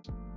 you.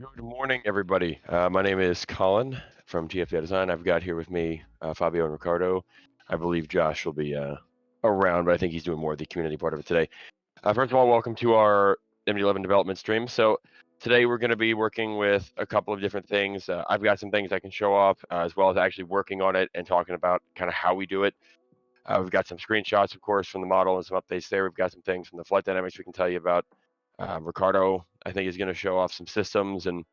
Good morning, everybody. My name is Colin from TFA Design. I've got here with me Fabio and Ricardo. I believe Josh will be around, but I think he's doing more of the community part of it today. First of all, welcome to our MD11 development stream. So today we're going to be working with a couple of different things. I've got some things I can show off, as well as actually working on it and talking about kind of how we do it. We've got some screenshots, of course, from the model and some updates there. We've got some things from the flight dynamics we can tell you about. Ricardo, I think, is going to show off some systems and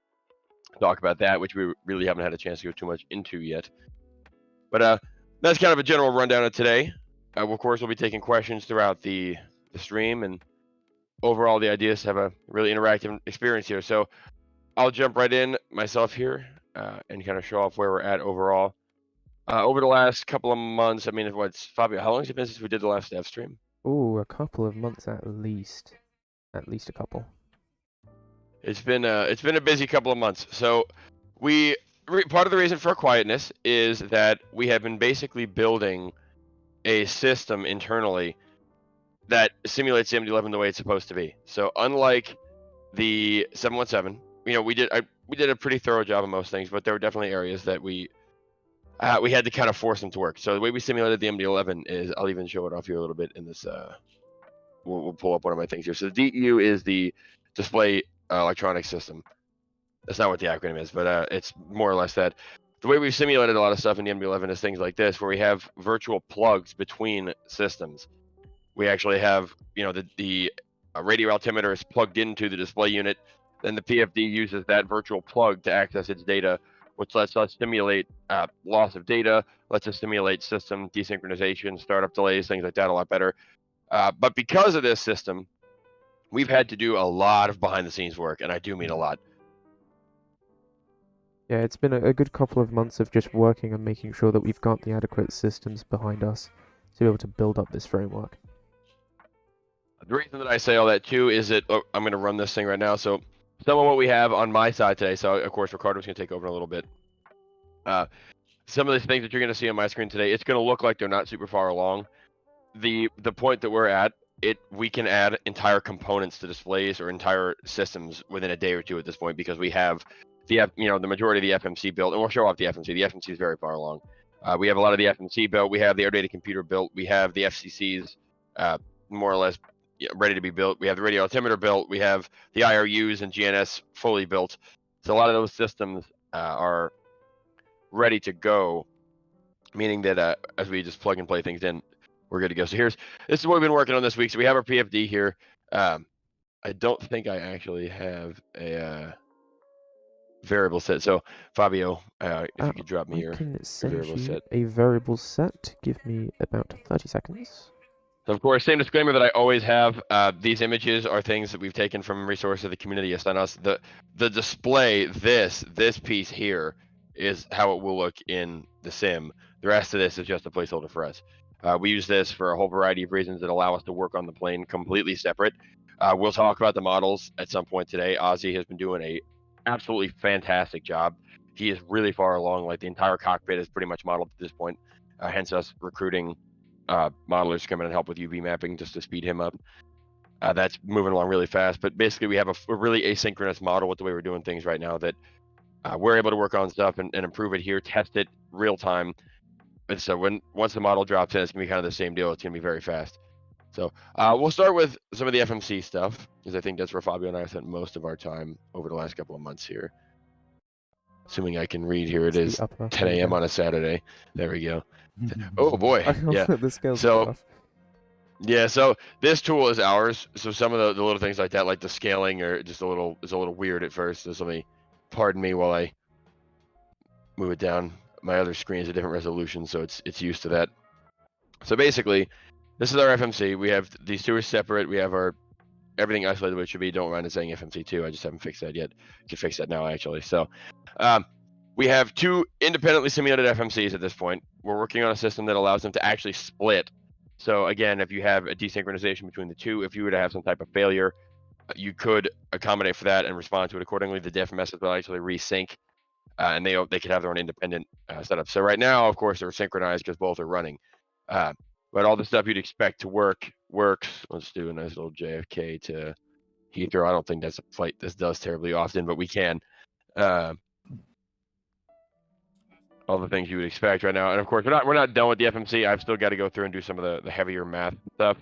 talk about that, which we really haven't had a chance to go too much into yet. But that's kind of a general rundown of today. Of course, we'll be taking questions throughout the stream, and overall, the idea is to have a really interactive experience here. So I'll jump right in myself here and kind of show off where we're at overall. Over the last couple of months, I mean, what's Fabio? How long has it been since we did the last dev stream? Oh, a couple of months at least. At least a couple. It's been a busy couple of months. So part of the reason for our quietness is that we have been basically building a system internally that simulates the MD11 the way it's supposed to be. So unlike the 717, we did a pretty thorough job of most things, but there were definitely areas that we had to kind of force them to work. So the way we simulated the MD11 is, I'll even show it off here a little bit in this. We'll pull up one of my things here. So the DEU is the display electronic system. That's not what the acronym is, but it's more or less that. The way we've simulated a lot of stuff in the MD11 is things like this, where we have virtual plugs between systems. We actually have, the radio altimeter is plugged into the display unit. Then the PFD uses that virtual plug to access its data, which lets us simulate loss of data, lets us simulate system desynchronization, startup delays, things like that a lot better. But because of this system, we've had to do a lot of behind the scenes work, and I do mean a lot. Yeah, it's been a good couple of months of just working and making sure that we've got the adequate systems behind us to be able to build up this framework. The reason that I say all that too is that I'm going to run this thing right now. So some of what we have on my side today. So of course Ricardo's going to take over in a little bit. Some of the things that you're going to see on my screen today, it's going to look like they're not super far along. The point that we're at, we can add entire components to displays or entire systems within a day or two at this point, because we have the majority of the FMC built, and we'll show off the FMC. The FMC is very far along. We have a lot of the FMC built. We have the air data computer built. We have the FCCs more or less ready to be built. We have the radio altimeter built. We have the IRUs and GNS fully built. So a lot of those systems are ready to go, meaning that as we just plug and play things in, we're good to go. So this is what we've been working on this week. So we have our PFD here. I don't think I actually have a variable set. So Fabio, if you could drop me I your can send variable you set. a variable set. Give me about 30 seconds. So of course, same disclaimer that I always have. These images are things that we've taken from resources the community has sent us. The display, this piece here, is how it will look in the sim. The rest of this is just a placeholder for us. We use this for a whole variety of reasons that allow us to work on the plane completely separate. We'll talk about the models at some point today. Ozzy has been doing a absolutely fantastic job. He is really far along. Like, the entire cockpit is pretty much modeled at this point. Hence us recruiting modelers to come in and help with UV mapping just to speed him up. That's moving along really fast. But basically, we have a really asynchronous model with the way we're doing things right now that we're able to work on stuff and improve it here, test it real time. And so once the model drops in, it's gonna be kind of the same deal. It's gonna be very fast. So we'll start with some of the FMC stuff, because I think that's where Fabio and I spent most of our time over the last couple of months here. Assuming I can read here, it is 10 a.m. on a Saturday. There we go. Oh boy, yeah. The scales So off. yeah, so this tool is ours. So some of the little things like that, like the scaling, are just a little weird at first. So pardon me while I move it down. My other screen is a different resolution, so it's used to that. So basically, this is our FMC. We have these two are separate. We have our everything isolated the way it should be. Don't mind it saying FMC2. I just haven't fixed that yet. I can fix that now, actually. So we have two independently simulated FMCs at this point. We're working on a system that allows them to actually split. So again, if you have a desynchronization between the two, if you were to have some type of failure, you could accommodate for that and respond to it accordingly. The diff message will actually resync, and they could have their own independent setup. So right now, of course, they're synchronized because both are running. But all the stuff you'd expect to work works. Let's do a nice little JFK to Heathrow. I don't think that's a flight this does terribly often, but we can. Uh, all the things you would expect right now. And of course, we're not done with the FMC. I've still got to go through and do some of the heavier math stuff.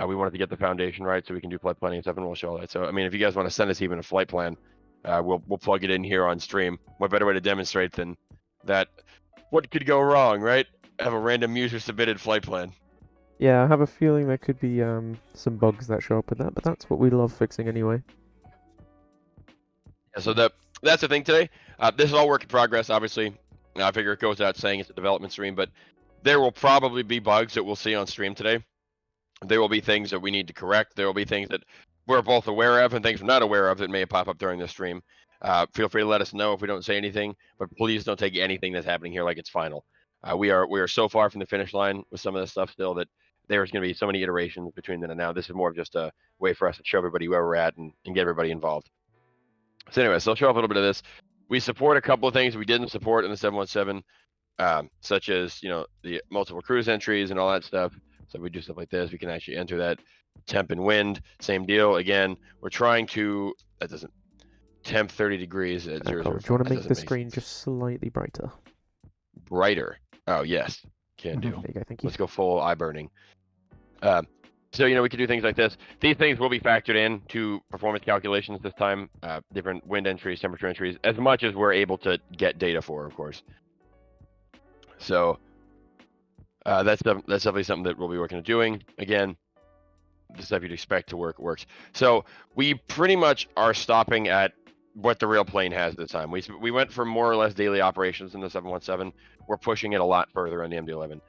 We wanted to get the foundation right so we can do flight planning and stuff, and we'll show all that. So, I mean, if you guys want to send us even a flight plan, we'll plug it in here on stream. What better way to demonstrate than that? What could go wrong, right? Have a random user submitted flight plan. Yeah, I have a feeling there could be some bugs that show up with that, but that's what we love fixing anyway. Yeah, so that's the thing today. This is all work in progress, obviously. I figure it goes without saying it's a development stream, but there will probably be bugs that we'll see on stream today. There will be things that we need to correct. There will be things that we're both aware of and things we're not aware of that may pop up during this stream. Feel free to let us know if we don't say anything, but please don't take anything that's happening here like it's final. We are so far from the finish line with some of this stuff still that there's going to be so many iterations between then and now. This is more of just a way for us to show everybody where we're at and get everybody involved. So anyway, so I'll show off a little bit of this. We support a couple of things we didn't support in the 717, such as, you know, the multiple cruise entries and all that stuff. So if we do stuff like this, we can actually enter that temp and wind, same deal. Again, we're trying to, that doesn't, temp 30 degrees at 0, Cool. Do you want to make the screen just slightly brighter? Brighter. Oh, yes. Can do. There you go, thank you. Let's go full eye burning. So, you know, we can do things like this. These things will be factored in to performance calculations this time, different wind entries, temperature entries, as much as we're able to get data for, of course. So that's definitely something that we'll be working on doing. Again, the stuff you'd expect to work works. So we pretty much are stopping at what the real plane has at the time. We went from more or less daily operations in the 717. We're pushing it a lot further on the MD-11.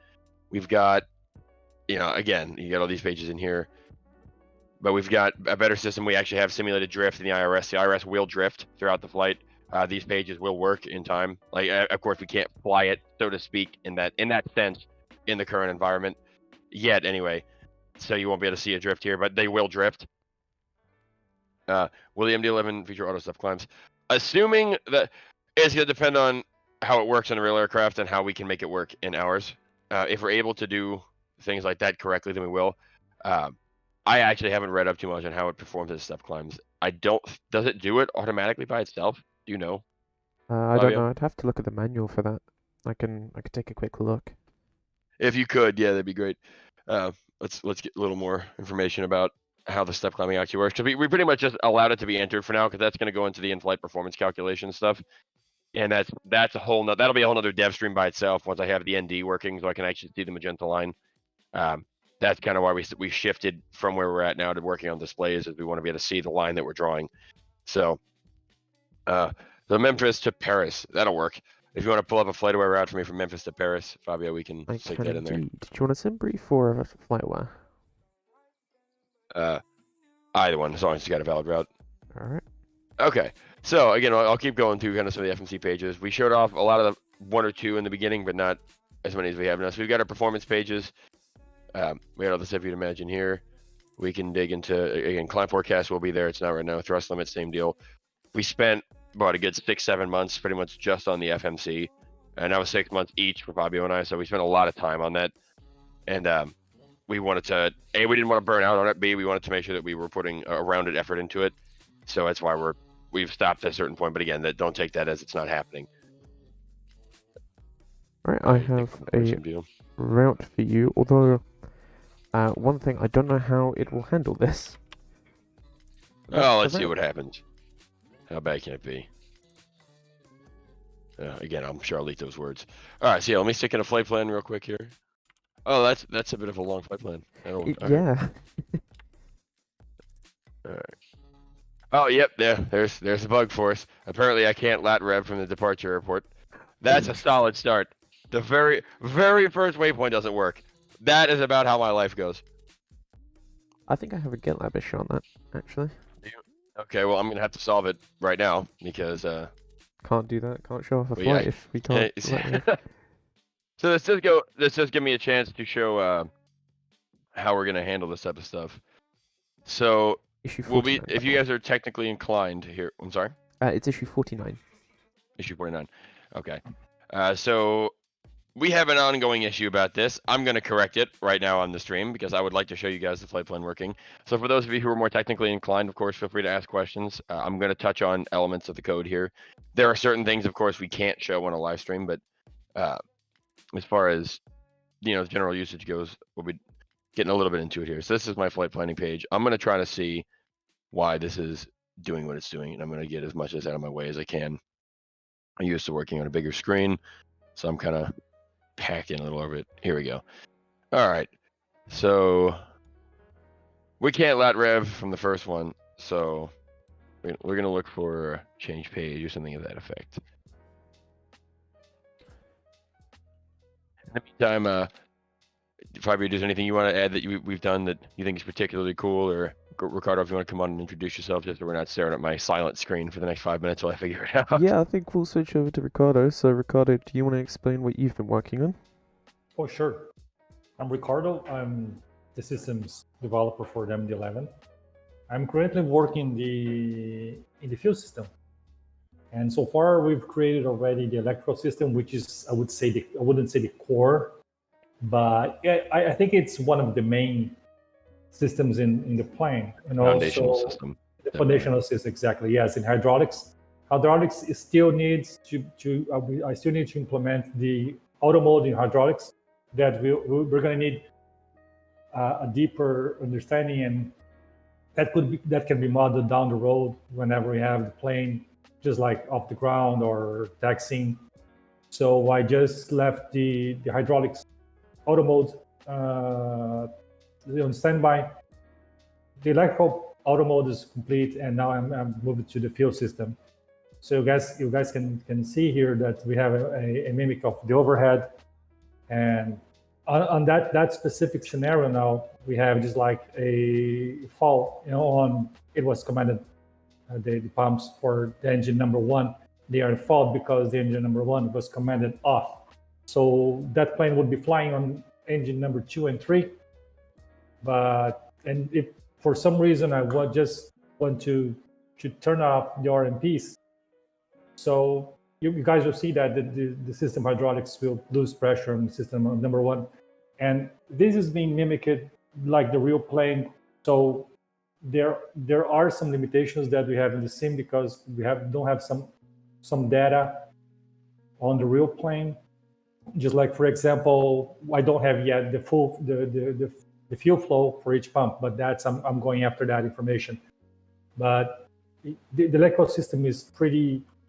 We've got, you know, again, you got all these pages in here, but we've got a better system. We actually have simulated drift in the IRS. The IRS will drift throughout the flight. These pages will work in time. Like, of course, we can't fly it, so to speak, in that sense, in the current environment yet, anyway. So you won't be able to see a drift here, but they will drift. Will the MD-11 feature auto stuff climbs? Assuming that it's going to depend on how it works on a real aircraft and how we can make it work in ours. If we're able to do things like that correctly, then we will. I actually haven't read up too much on how it performs as stuff climbs. Does it do it automatically by itself? Do you know? I don't know. I'd have to look at the manual for that. I could take a quick look. If you could, yeah, that'd be great. Let's get a little more information about how the step climbing actually works. Because we pretty much just allowed it to be entered for now, because that's going to go into the in-flight performance calculation stuff. And that's a whole nother, that'll be a whole nother dev stream by itself once I have the ND working, so I can actually see the magenta line. That's kind of why we shifted from where we're at now to working on displays, is we want to be able to see the line that we're drawing. So the Memphis to Paris, that'll work. If you want to pull up a flight away route for me from Memphis to Paris, Fabio, we can stick that in there. Do you want a sim brief or a flight away? Either one, as long as it's got a valid route. All right. Okay, so again, I'll keep going through kind of some of the FMC pages. We showed off a lot of the 1 or 2 in the beginning, but not as many as we have now. So we've got our performance pages. We got all the stuff you'd imagine here. We can dig into, again, climb forecast will be there. It's not right now. Thrust limit, same deal. We spent about a good 6-7 months pretty much just on the FMC, and that was 6 months each for Fabio and I. So we spent a lot of time on that, and we wanted to, A, we didn't want to burn out on it. B, we wanted to make sure that we were putting a rounded effort into it. So that's why we've stopped at a certain point. But again, don't take that as it's not happening. All right, I have a route for you. Although one thing, I don't know how it will handle this. Oh, let's see what happens. How bad can it be? Again, I'm sure I'll leak those words. All right, so yeah, let me stick in a flight plan real quick here. Oh, that's a bit of a long flight plan. Yeah. All right. Oh, yep, there's a bug for us. Apparently, I can't lat rev from the departure airport. That's a solid start. The very, very first waypoint doesn't work. That is about how my life goes. I think I have a GitLab issue on that, actually. Okay, well, I'm gonna have to solve it right now because can't do that. Can't show off a flight if we can't. So let's just give me a chance to show how we're gonna handle this type of stuff. So if you guys are technically inclined here. I'm sorry. It's issue 49. Issue 49. Okay. So we have an ongoing issue about this. I'm going to correct it right now on the stream because I would like to show you guys the flight plan working. So for those of you who are more technically inclined, of course, feel free to ask questions. I'm going to touch on elements of the code here. There are certain things, of course, we can't show on a live stream, but as far as the general usage goes, we'll be getting a little bit into it here. So this is my flight planning page. I'm going to try to see why this is doing what it's doing, and I'm going to get as much of this out of my way as I can. I'm used to working on a bigger screen, so I'm kind of packing a little of it. Here we go. All right, so we can't lat rev from the first one, so we're gonna look for change page or something of that effect. In the meantime, Fabio, is there anything you want to add that we've done that you think is particularly cool? Or Ricardo, if you want to come on and introduce yourself, just so we're not staring at my silent screen for the next 5 minutes while I figure it out. Yeah, I think we'll switch over to Ricardo. So, Ricardo, do you want to explain what you've been working on? Oh, sure. I'm Ricardo. I'm the systems developer for the MD-11. I'm currently working in the fuel system. And so far, we've created already the electrical system, which is, I wouldn't say the core, but I think it's one of the main systems in the plane. And Foundational also system. The foundational system, exactly. Yes, in hydraulics. Hydraulics still needs I still need to implement the auto mode in hydraulics. That we're going to need a deeper understanding, and that can be modeled down the road whenever we have the plane just like off the ground or taxiing. So I just left the hydraulics auto mode on standby. The electrical auto mode is complete, and now I'm moving to the fuel system. So you guys can see here that we have a mimic of the overhead, and on that specific scenario now we have just like a fault. It was commanded the pumps for the engine number 1, they are at fault because the engine number 1 was commanded off. So that plane would be flying on engine number 2 and 3. And if for some reason I would just want to turn off the RMPs, so you guys will see that the system hydraulics will lose pressure on the system on number 1. And this is being mimicked like the real plane. So there are some limitations that we have in the sim because we don't have some data on the real plane. Just like, for example, I don't have yet the full the fuel flow for each pump, but I'm going after that information. But the electrical system is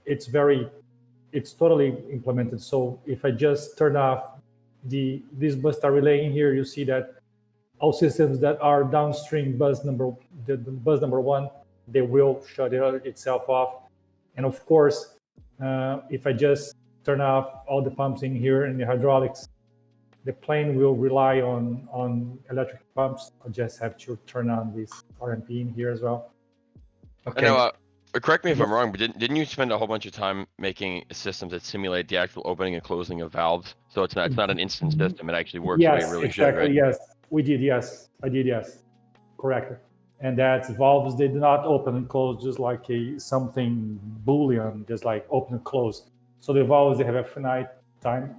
it's totally implemented. So if I just turn off this bus star relay in here, you see that all systems that are downstream bus number 1, they will shut itself off. And of course, if I just turn off all the pumps in here in the hydraulics, the plane will rely on electric pumps. I just have to turn on this RMP in here as well. Okay. Now, correct me if I'm wrong, but didn't you spend a whole bunch of time making systems that simulate the actual opening and closing of valves? So it's not an instant system. It actually works the way it really should, right? Yes, we did. Yes, I did. Yes, correct. And that valves, they do not open and close just like something Boolean, just like open and close. So the valves, they have a finite time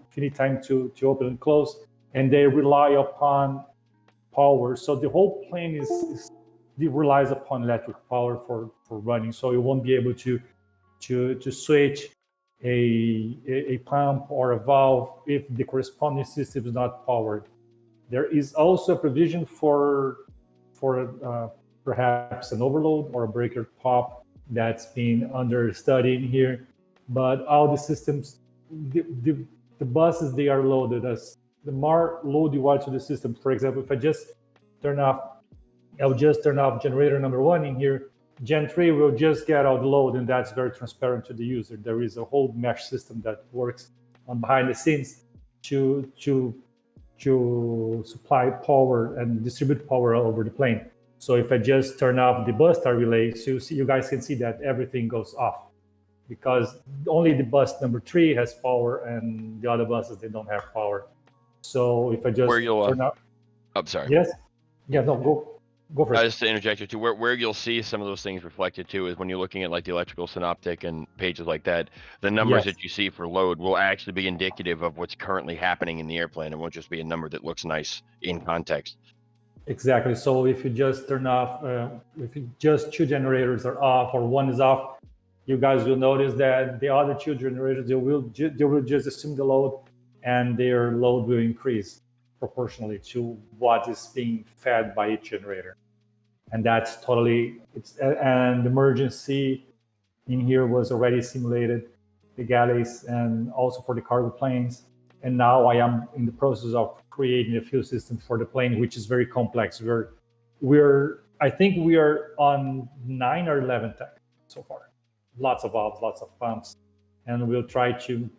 to open and close, and they rely upon power. So the whole plane relies upon electric power for running. So you won't be able to switch a pump or a valve if the corresponding system is not powered. There is also a provision for perhaps an overload or a breaker pop that's been under study in here. But all the systems, the buses, they are loaded. As the more load you add to the system, for example, if I'll just turn off generator number 1 in here, Gen 3 will just get all the load, and that's very transparent to the user. There is a whole mesh system that works on behind the scenes to supply power and distribute power over the plane. So if I just turn off the bus star relay, so you guys can see that everything goes off, because only the bus number 3 has power and the other buses, they don't have power. So if I just turn off... I'm sorry. Yes? Yeah, no, go. Go for it. Just to interject here too, where you'll see some of those things reflected too is when you're looking at like the electrical synoptic and pages like that, the numbers Yes. that you see for load will actually be indicative of what's currently happening in the airplane. It won't just be a number that looks nice in context. Exactly. So if you just turn off, if you just two generators are off or one is off, you guys will notice that the other two generators, they will just assume the load, and their load will increase proportionally to what is being fed by each generator. And that's totally, and the emergency in here was already simulated, the galleys, and also for the cargo planes. And now I am in the process of creating a fuel system for the plane, which is very complex. I think we are on 9 or 11 tech so far. Lots of valves, lots of pumps, and we'll try to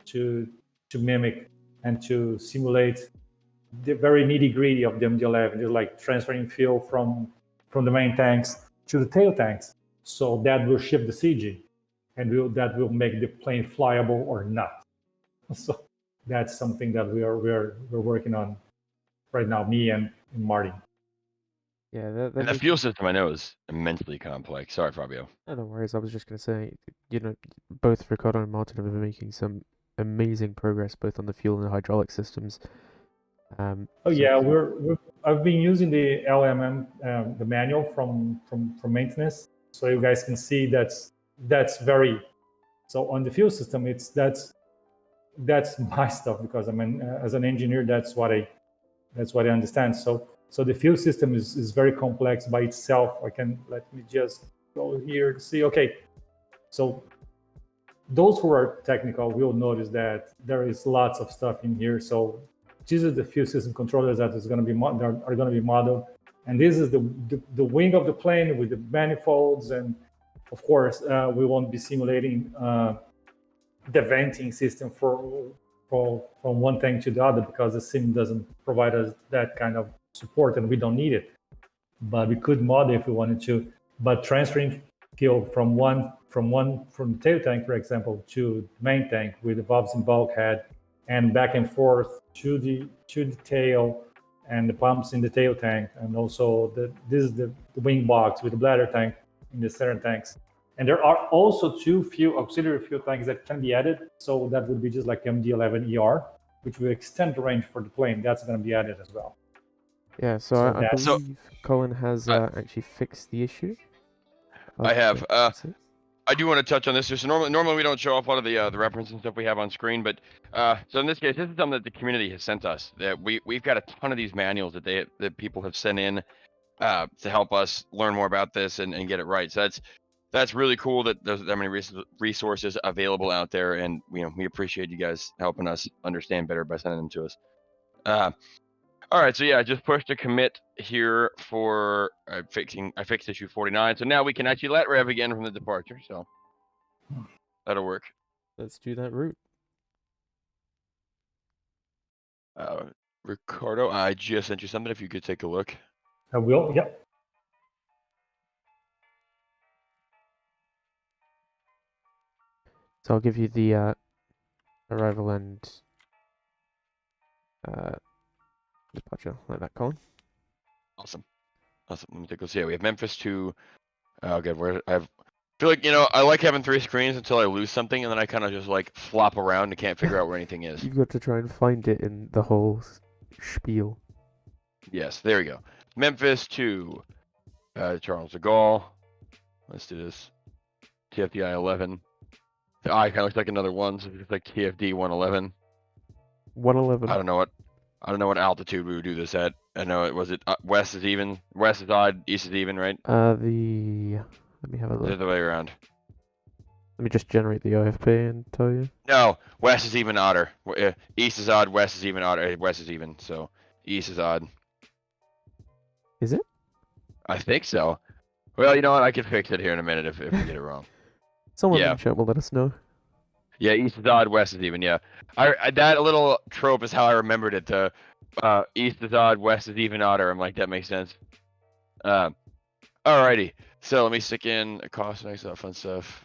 mimic and to simulate the very nitty gritty of the MD-11, just like transferring fuel from the main tanks to the tail tanks. So that will shift the CG, and that will make the plane flyable or not. So that's something that we're working on right now, me and Marty. Yeah, And the fuel system I know is immensely complex. Sorry, Fabio. No worries. I was just gonna say, both Ricardo and Martin have been making some amazing progress both on the fuel and the hydraulic systems. Yeah, I've been using the LMM, the manual from maintenance, so you guys can see that's very. So on the fuel system, that's my stuff, because I mean, as an engineer, that's what I understand. So the fuel system is very complex by itself. Let me just go here to see. Okay, so those who are technical will notice that there is lots of stuff in here. So these are the fuel system controllers that are going to be modeled, and this is the wing of the plane with the manifolds, and of course we won't be simulating the venting system from one tank to the other, because the sim doesn't provide us that kind of support, and we don't need it. But we could model if we wanted to. But transferring fuel from the tail tank, for example, to the main tank with the valves and bulkhead, and back and forth to the tail, and the pumps in the tail tank, and also this is the wing box with the bladder tank in the center tanks. And there are also two auxiliary fuel tanks that can be added. So that would be just like MD-11ER, which will extend the range for the plane. That's going to be added as well. Yeah, so I believe Colin has actually fixed the issue. I have. I do want to touch on this. So normally we don't show off a lot of the reference and stuff we have on screen, but so in this case, this is something that the community has sent us. That we've got a ton of these manuals that people have sent in to help us learn more about this and get it right. So that's really cool that there's that many resources available out there, and we appreciate you guys helping us understand better by sending them to us. All right, so yeah, I just pushed a commit here for I fixed issue 49, so now we can actually let rev again from the departure, so that'll work. Let's do that route. Ricardo, I just sent you something. If you could take a look. I will. Yeah. So I'll give you the arrival and departure, like that, Colin. Awesome. Let me take a look. Yeah, we have Memphis to. Oh, good. I feel like I like having 3 screens until I lose something, and then I kind of just like flop around and can't figure out where anything is. You've got to try and find it in the whole spiel. Yes, there we go. Memphis to Charles de Gaulle. Let's do this. TFDI 11. The eye kind of looks like another one, so it's like TFD 111. 111. I don't know what altitude we would do this at. I know it was west is even, west is odd, east is even, right? Let me have a look. The other way around. Let me just generate the OFP and tell you. No, west is even odder. East is odd, west is even odder. West is even, so east is odd. Is it? I think so. Well, you know what? I can fix it here in a minute if we get it wrong. Someone in the chat will let us know. Yeah, east is odd, west is even. Yeah, that little trope is how I remembered it. East is odd, west is even odder. I'm like, that makes sense. Alrighty. So let me stick in a cost, nice, that fun stuff.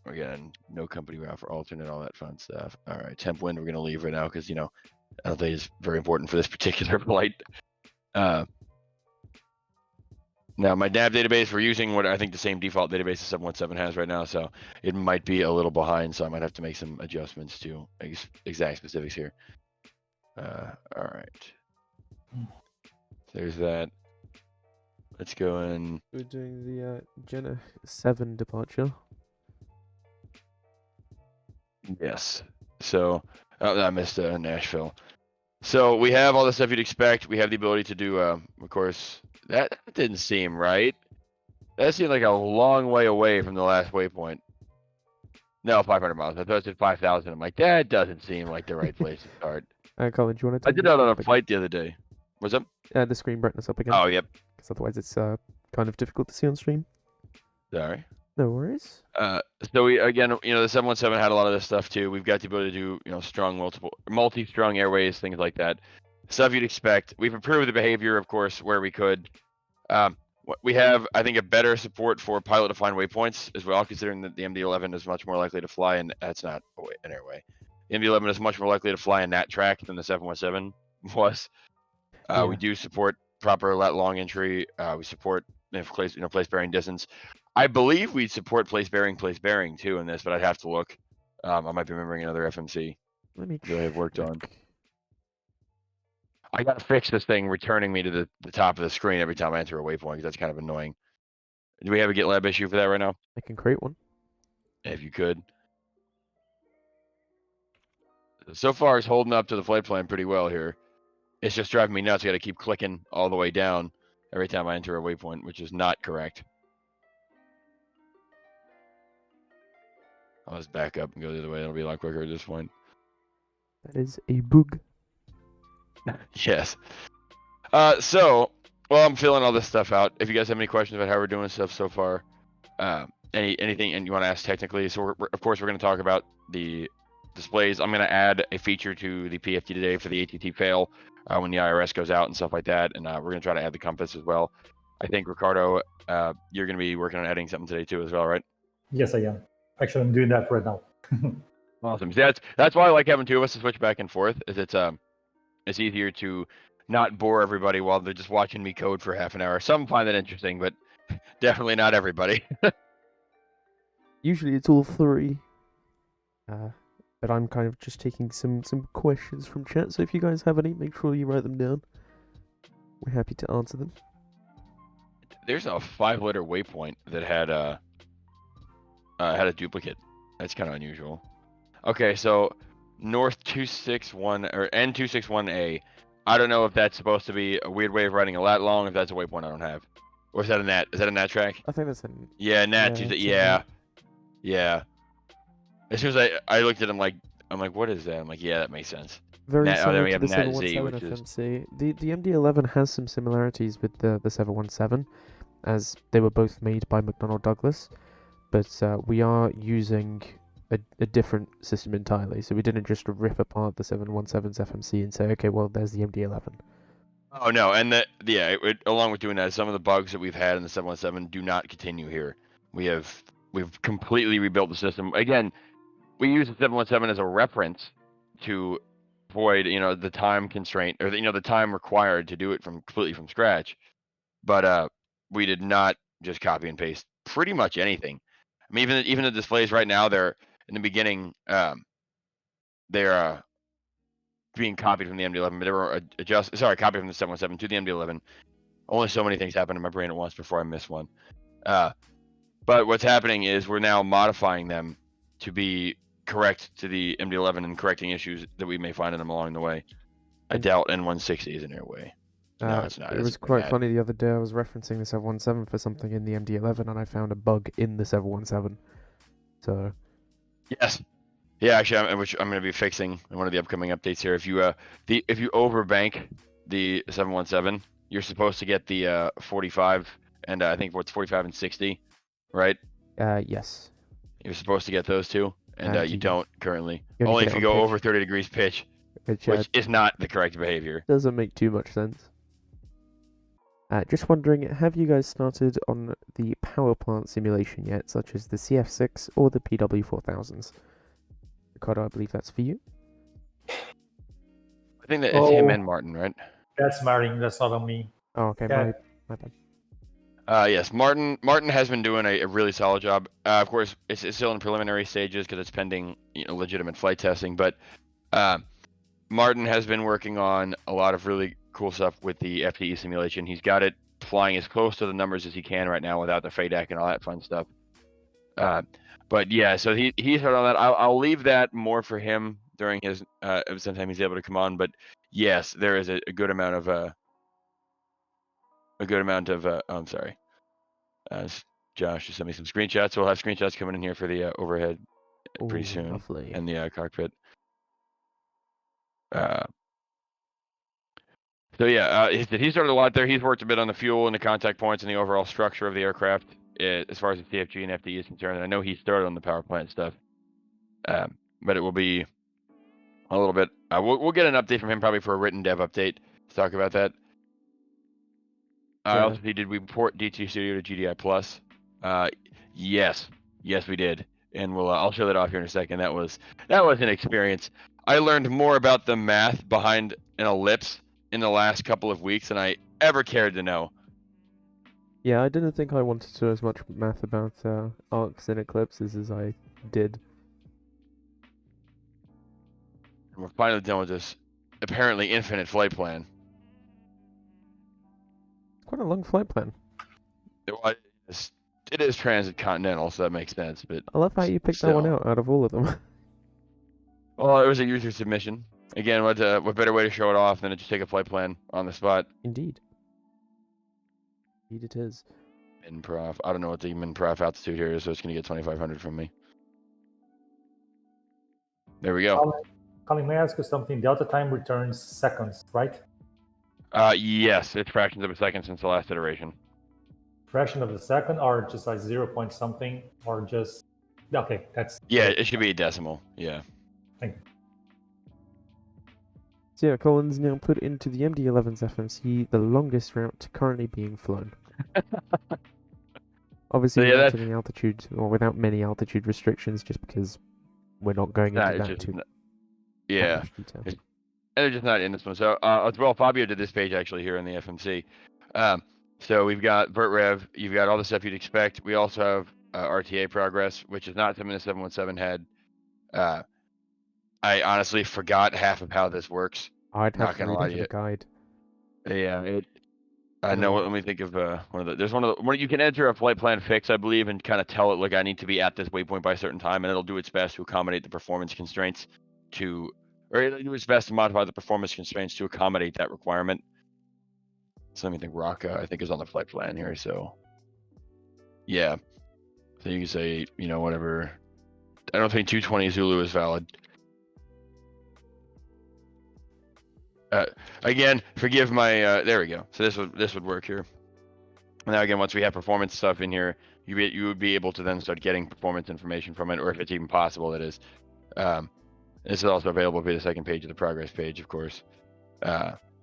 Again, no company route for alternate, all that fun stuff. All right, temp wind we're gonna leave right now because I don't think it's very important for this particular flight. Now, my nav database, we're using what I think the same default database the 717 has right now, so it might be a little behind, so I might have to make some adjustments to exact specifics here. All right. There's that. Let's go in. We're doing the Jenna 7 departure. Yes. So, I missed Nashville. So we have all the stuff you'd expect. We have the ability to do, of course, that didn't seem right. That seemed like a long way away from the last waypoint. No, 500 miles. I thought it said 5,000. I'm like, that doesn't seem like the right place to start. Colin, do you want to I turn did the that screen on a up again? flight the other day. What's up? The screen brightness up again. Oh, yep. Because otherwise it's kind of difficult to see on stream. Sorry. No worries. So we, again, the 717 had a lot of this stuff too. We've got the ability to do, strong multi-strung airways, things like that. Stuff you'd expect. We've improved the behavior, of course, where we could. We have, I think, a better support for pilot-defined waypoints as well, considering that the MD-11 is much more likely to fly, and that's not an airway. The MD-11 is much more likely to fly in that track than the 717 was. Yeah. We do support proper lat long entry. We support place bearing distance. I believe we support place bearing too in this, but I'd have to look. I might be remembering another FMC Let me that I have worked on. check. I gotta fix this thing returning me to the top of the screen every time I enter a waypoint, because that's kind of annoying. Do we have a GitLab issue for that right now? I can create one. If you could. So far, it's holding up to the flight plan pretty well here. It's just driving me nuts. I got to keep clicking all the way down every time I enter a waypoint, which is not correct. I'll just back up and go the other way. It'll be a lot quicker at this point. That is a bug. Yes. So, well, I'm filling all this stuff out. If you guys have any questions about how we're doing stuff so far, anything, and you want to ask technically, so of course we're going to talk about the displays. I'm going to add a feature to the PFD today for the ATT fail when the IRS goes out and stuff like that, and we're going to try to add the compass as well. I think, Ricardo, you're going to be working on adding something today too as well, right? Yes, I am. Actually, I'm doing that right now. Awesome. See, that's why I like having two of us to switch back and forth. Is it's easier to not bore everybody while they're just watching me code for half an hour. Some find that interesting, but definitely not everybody. Usually it's all three. But I'm kind of just taking some questions from chat, so if you guys have any, make sure you write them down. We're happy to answer them. There's a 5-letter waypoint that had a duplicate. That's kind of unusual. Okay, so North 261 or N261A. I don't know if that's supposed to be a weird way of writing a lat long. If that's a waypoint I don't have, or is that a nat? Is that a nat track? I think that's an... Yeah, nat. Yeah, Yeah. As soon as I looked at him, I'm like, what is that? I'm like, yeah, that makes sense. Very Then similar we to have the nat Z, 717 which is FMC. The MD-11 has some similarities with the 717, as they were both made by McDonnell Douglas, but we are using a different system entirely, so we didn't just rip apart the 717's FMC and say, okay, well, there's the MD-11. Oh no, and along with doing that, some of the bugs that we've had in the 717 do not continue here. We've completely rebuilt the system. Again, we use the 717 as a reference to avoid, the time constraint or the time required to do it completely from scratch. But we did not just copy and paste pretty much anything. I mean, even the displays right now, they're in the beginning, they're being copied from the MD-11, but they were copied from the 717 to the MD-11. Only so many things happen in my brain at once before I miss one. But what's happening is we're now modifying them to be correct to the MD-11 and correcting issues that we may find in them along the way. I doubt N160 is an airway. No, it's not. It was quite funny the other day. I was referencing the 717 for something in the MD-11, and I found a bug in the 717. So. Yes. Yeah, actually, which I'm going to be fixing in one of the upcoming updates here. If you overbank the 717, you're supposed to get the 45 and I think what's 45 and 60, right? Yes. You're supposed to get those two, and you don't currently. Only if you go over 30 degrees pitch, which is not the correct behavior. Doesn't make too much sense. Just wondering, have you guys started on the power plant simulation yet, such as the CF6 or the PW4000s? Ricardo, I believe that's for you. I think that it's him and Martin, right? That's Martin. That's not on me. Oh, okay, Yeah. my bad. Yes, Martin has been doing a really solid job. Of course, it's still in preliminary stages because it's pending legitimate flight testing. But Martin has been working on a lot of really cool stuff with the FTE simulation. He's got it flying as close to the numbers as he can right now without the FADEC and all that fun stuff. But yeah, so he's heard on that. I'll leave that more for him during his sometime he's able to come on. But yes, there is a good amount of I'm sorry. Josh just sent me some screenshots. So we'll have screenshots coming in here for the overhead pretty Ooh, soon, lovely. and the cockpit. So yeah, he started a lot there. He's worked a bit on the fuel and the contact points and the overall structure of the aircraft as far as the CFG and FD is concerned. And I know he started on the power plant stuff, but it will be a little bit. We'll get an update from him probably for a written dev update to talk about that. Yeah. Also, did we port DT Studio to GDI Plus? Yes, we did, and I'll show that off here in a second. That was an experience. I learned more about the math behind an ellipse in the last couple of weeks than I ever cared to know. Yeah, I didn't think I wanted to know as much math about arcs and eclipses as I did. And we're finally done with this apparently infinite flight plan. It's quite a long flight plan. It is transcontinental, so that makes sense. But I love how you picked that one out of all of them. Well, it was a user submission. Again, what better way to show it off than to just take a flight plan on the spot? Indeed. Indeed it is. Min prof. I don't know what the min prof altitude here is, so it's going to get 2,500 from me. There we go. Colin, may I ask you something? Delta time returns seconds, right? Yes, it's fractions of a second since the last iteration. Fraction of a second, or just like 0 point something, or just okay. That's yeah. It should be a decimal. Yeah. Thank you. So yeah, Colin's now put into the MD-11's FMC the longest route currently being flown. Obviously, So, yeah, without any altitude or without many altitude restrictions, just because we're not going into that too much detail. And they're just not in this one. So as well, Fabio did this page actually here in the FMC. So we've got vert rev. You've got all the stuff you'd expect. We also have RTA progress, which is not something the 717 had. I honestly forgot half of how this works. I'd have Not to gonna read lie into to the you. guide. Yeah, I know. Let me think of one of the. There's one of the. When you can enter a flight plan fix, I believe, and kind of tell it, look, I need to be at this waypoint by a certain time, and it'll do its best to accommodate the performance constraints or it'll do its best to modify the performance constraints to accommodate that requirement. So let me think. Raqqa, I think, is on the flight plan here. So yeah, so you can say, whatever. I don't think 220 Zulu is valid. Again, forgive my. There we go. So this would work here. Now again, once we have performance stuff in here, you would be able to then start getting performance information from it, or if it's even possible, that is. This is also available via the second page of the progress page, of course.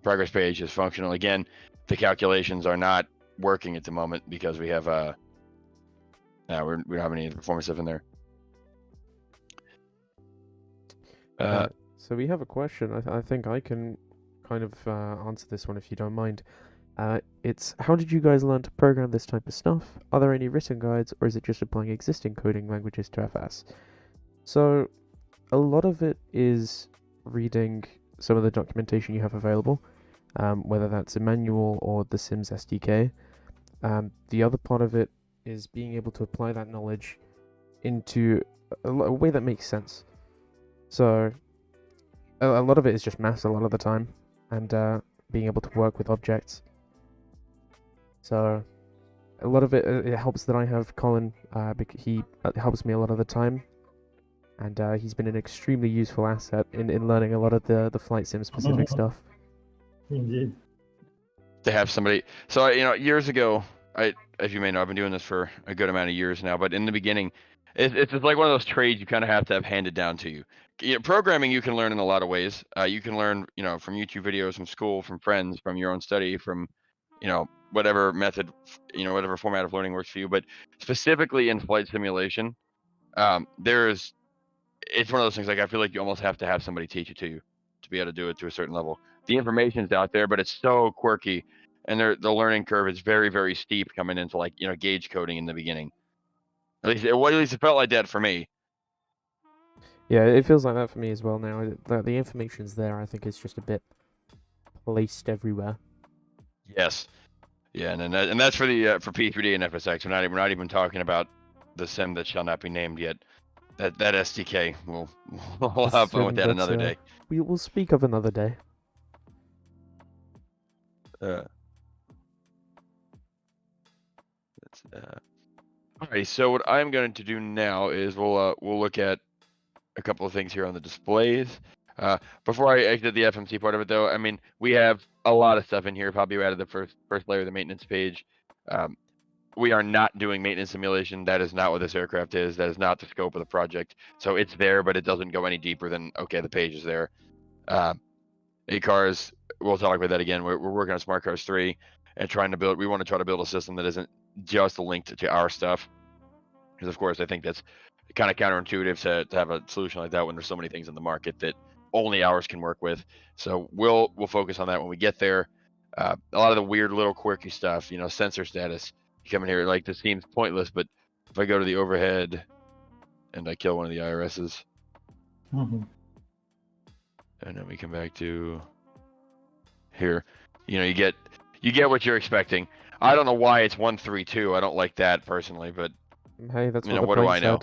Progress page is functional. Again, the calculations are not working at the moment because we have we don't have any performance stuff in there. So we have a question. I think I can kind of answer this one if you don't mind. It's how did you guys learn to program this type of stuff? Are there any written guides, or is it just applying existing coding languages to FS? So a lot of it is reading some of the documentation you have available, whether that's a manual or the Sims SDK. The other part of it is being able to apply that knowledge into a way that makes sense. So a lot of it is just maths a lot of the time, and being able to work with objects. So a lot of it helps that I have Colin, because he helps me a lot of the time, and he's been an extremely useful asset in learning a lot of the flight sim specific stuff. Indeed. To have somebody, so years ago, as you may know, I've been doing this for a good amount of years now. But in the beginning, it's just like one of those trades you kind of have handed down to you. Programming you can learn in a lot of ways. You can learn, from YouTube videos, from school, from friends, from your own study, from, whatever method, whatever format of learning works for you. But specifically in flight simulation, it's one of those things, like I feel like you almost have to have somebody teach it to you to be able to do it to a certain level. The information is out there, but it's so quirky and the learning curve is very, very steep coming into like gauge coding in the beginning. At least it felt like that for me. Yeah, it feels like that for me as well now. The information's there. I think it's just a bit placed everywhere. Yes. Yeah, and that's for the for P3D and FSX. We're not even talking about the sim that shall not be named yet. That SDK. We'll have fun with that another day. We will speak of another day. Alright, so what I'm going to do now is we'll look at a couple of things here on the displays. Before I exit the FMC part of it, though, I mean, we have a lot of stuff in here. Probably out of the first layer of the maintenance page. We are not doing maintenance simulation. That is not what this aircraft is. That is not the scope of the project. So it's there, but it doesn't go any deeper than, okay, the page is there. A-Cars, we'll talk about that again. We're working on Smart Cars 3 and we want to try to build a system that isn't just linked to our stuff. Because, of course, I think that's kind of counterintuitive to have a solution like that when there's so many things in the market that only ours can work with. So we'll focus on that when we get there. A lot of the weird little quirky stuff, sensor status. You come in here, like, this seems pointless, but if I go to the overhead and I kill one of the IRSs, Mm-hmm. and then we come back to here, you get what you're expecting. I don't know why it's 132. I don't like that personally, but Hey, that's what do I know?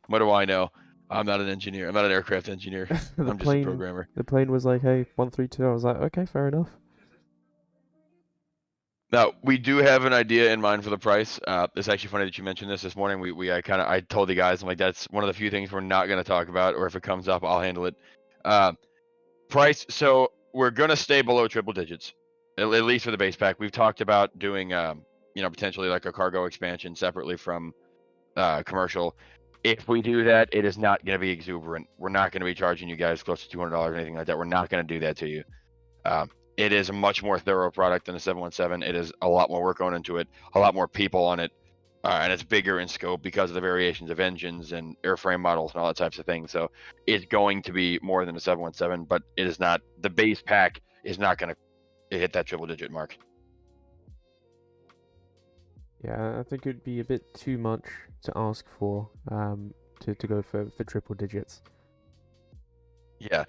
What do I know? I'm not an engineer. I'm not an aircraft engineer. I'm just a programmer. The plane was like, hey, 132. I was like, okay, fair enough. Now, we do have an idea in mind for the price. It's actually funny that you mentioned this morning. I told the guys, I'm like, that's one of the few things we're not going to talk about, or if it comes up, I'll handle it. Price. So we're going to stay below triple digits, at least for the base pack. We've talked about doing, potentially like a cargo expansion separately from commercial. If we do that, it is not going to be exuberant. We're not going to be charging you guys close to $200 or anything like that. We're not going to do that to you. It is a much more thorough product than the 717. It is a lot more work going into it, a lot more people on it, and it's bigger in scope because of the variations of engines and airframe models and all that types of things. So it's going to be more than a 717, but it is not. The base pack is not going to hit that triple digit mark. Yeah, I think it'd be a bit too much to ask for to go for triple digits. Yeah,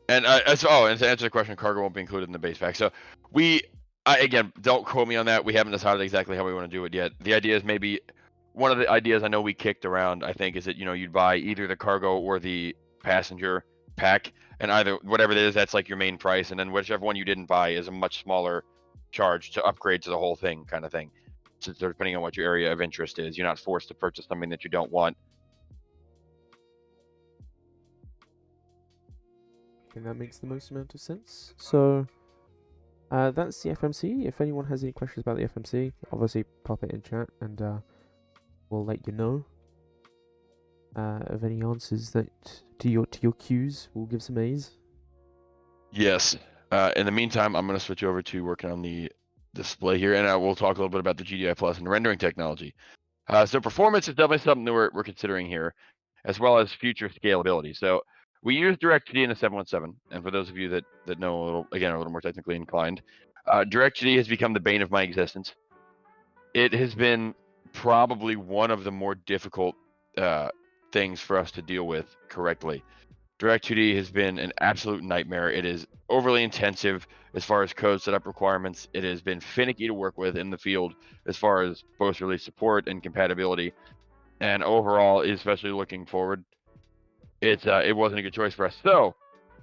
and and to answer the question, cargo won't be included in the base pack. So again, don't quote me on that. We haven't decided exactly how we want to do it yet. The idea is maybe one of the ideas I know we kicked around, I think, is that you'd buy either the cargo or the passenger pack, and either whatever it is, that's like your main price, and then whichever one you didn't buy is a much smaller charge to upgrade to the whole thing, kind of thing. So depending on what your area of interest is, you're not forced to purchase something that you don't want. I think that makes the most amount of sense. So that's the FMC. If anyone has any questions about the FMC, obviously pop it in chat, and we'll let you know of any answers that to your Qs. We'll give some A's. Yes. In the meantime, I'm going to switch over to working on the display here, and we'll talk a little bit about the GDI Plus and rendering technology. So performance is definitely something that we're considering here, as well as future scalability. So we use DirectGD in the 717, and for those of you that know are a little more technically inclined, DirectGD has become the bane of my existence. It has been probably one of the more difficult things for us to deal with correctly. DirectGD has been an absolute nightmare. It is overly intensive as far as code setup requirements. It has been finicky to work with in the field as far as post-release support and compatibility. And overall, especially looking forward, it wasn't a good choice for us. So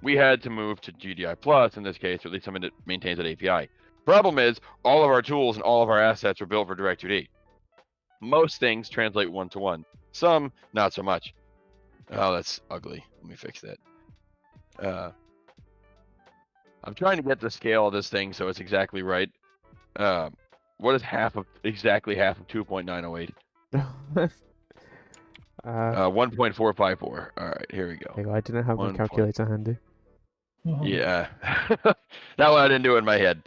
we had to move to GDI Plus in this case, or at least something that maintains that API. Problem is, all of our tools and all of our assets are built for DirectGD. Most things translate one-to-one. Some, not so much. Oh, that's ugly. Let me fix that. I'm trying to get the scale of this thing so it's exactly right. What is exactly half of 2.908? 1.454. All right, here we go. Hey, I didn't have my calculator handy. Yeah, that one I didn't do it in my head.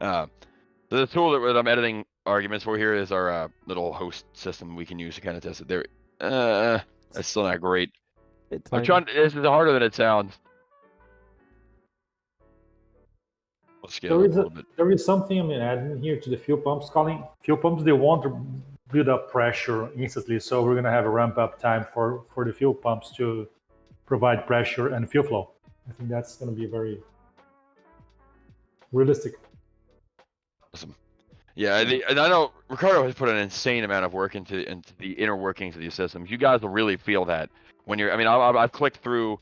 The tool that I'm editing arguments for here is our little host system we can use to kind of test it. There, that's still not great. I'm trying. This is harder than it sounds. We'll scale it up a little bit. There is something I'm adding here to the fuel pumps. Calling fuel pumps, they want to build up pressure instantly, so we're going to have a ramp up time for the fuel pumps to provide pressure and fuel flow. I think that's going to be very realistic. Awesome. Yeah, and I know Ricardo has put an insane amount of work into the inner workings of these systems. You guys will really feel that when you're. I mean, I've clicked through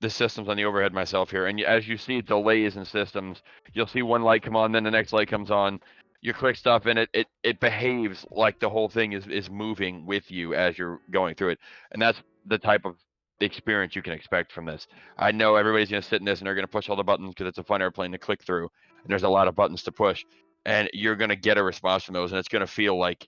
the systems on the overhead myself here, and as you see delays in systems, you'll see one light come on, then the next light comes on. You click stuff, and it behaves like the whole thing is moving with you as you're going through it, and that's the type of experience you can expect from this. I know everybody's gonna sit in this and they're gonna push all the buttons because it's a fun airplane to click through, and there's a lot of buttons to push, and you're gonna get a response from those, and it's gonna feel like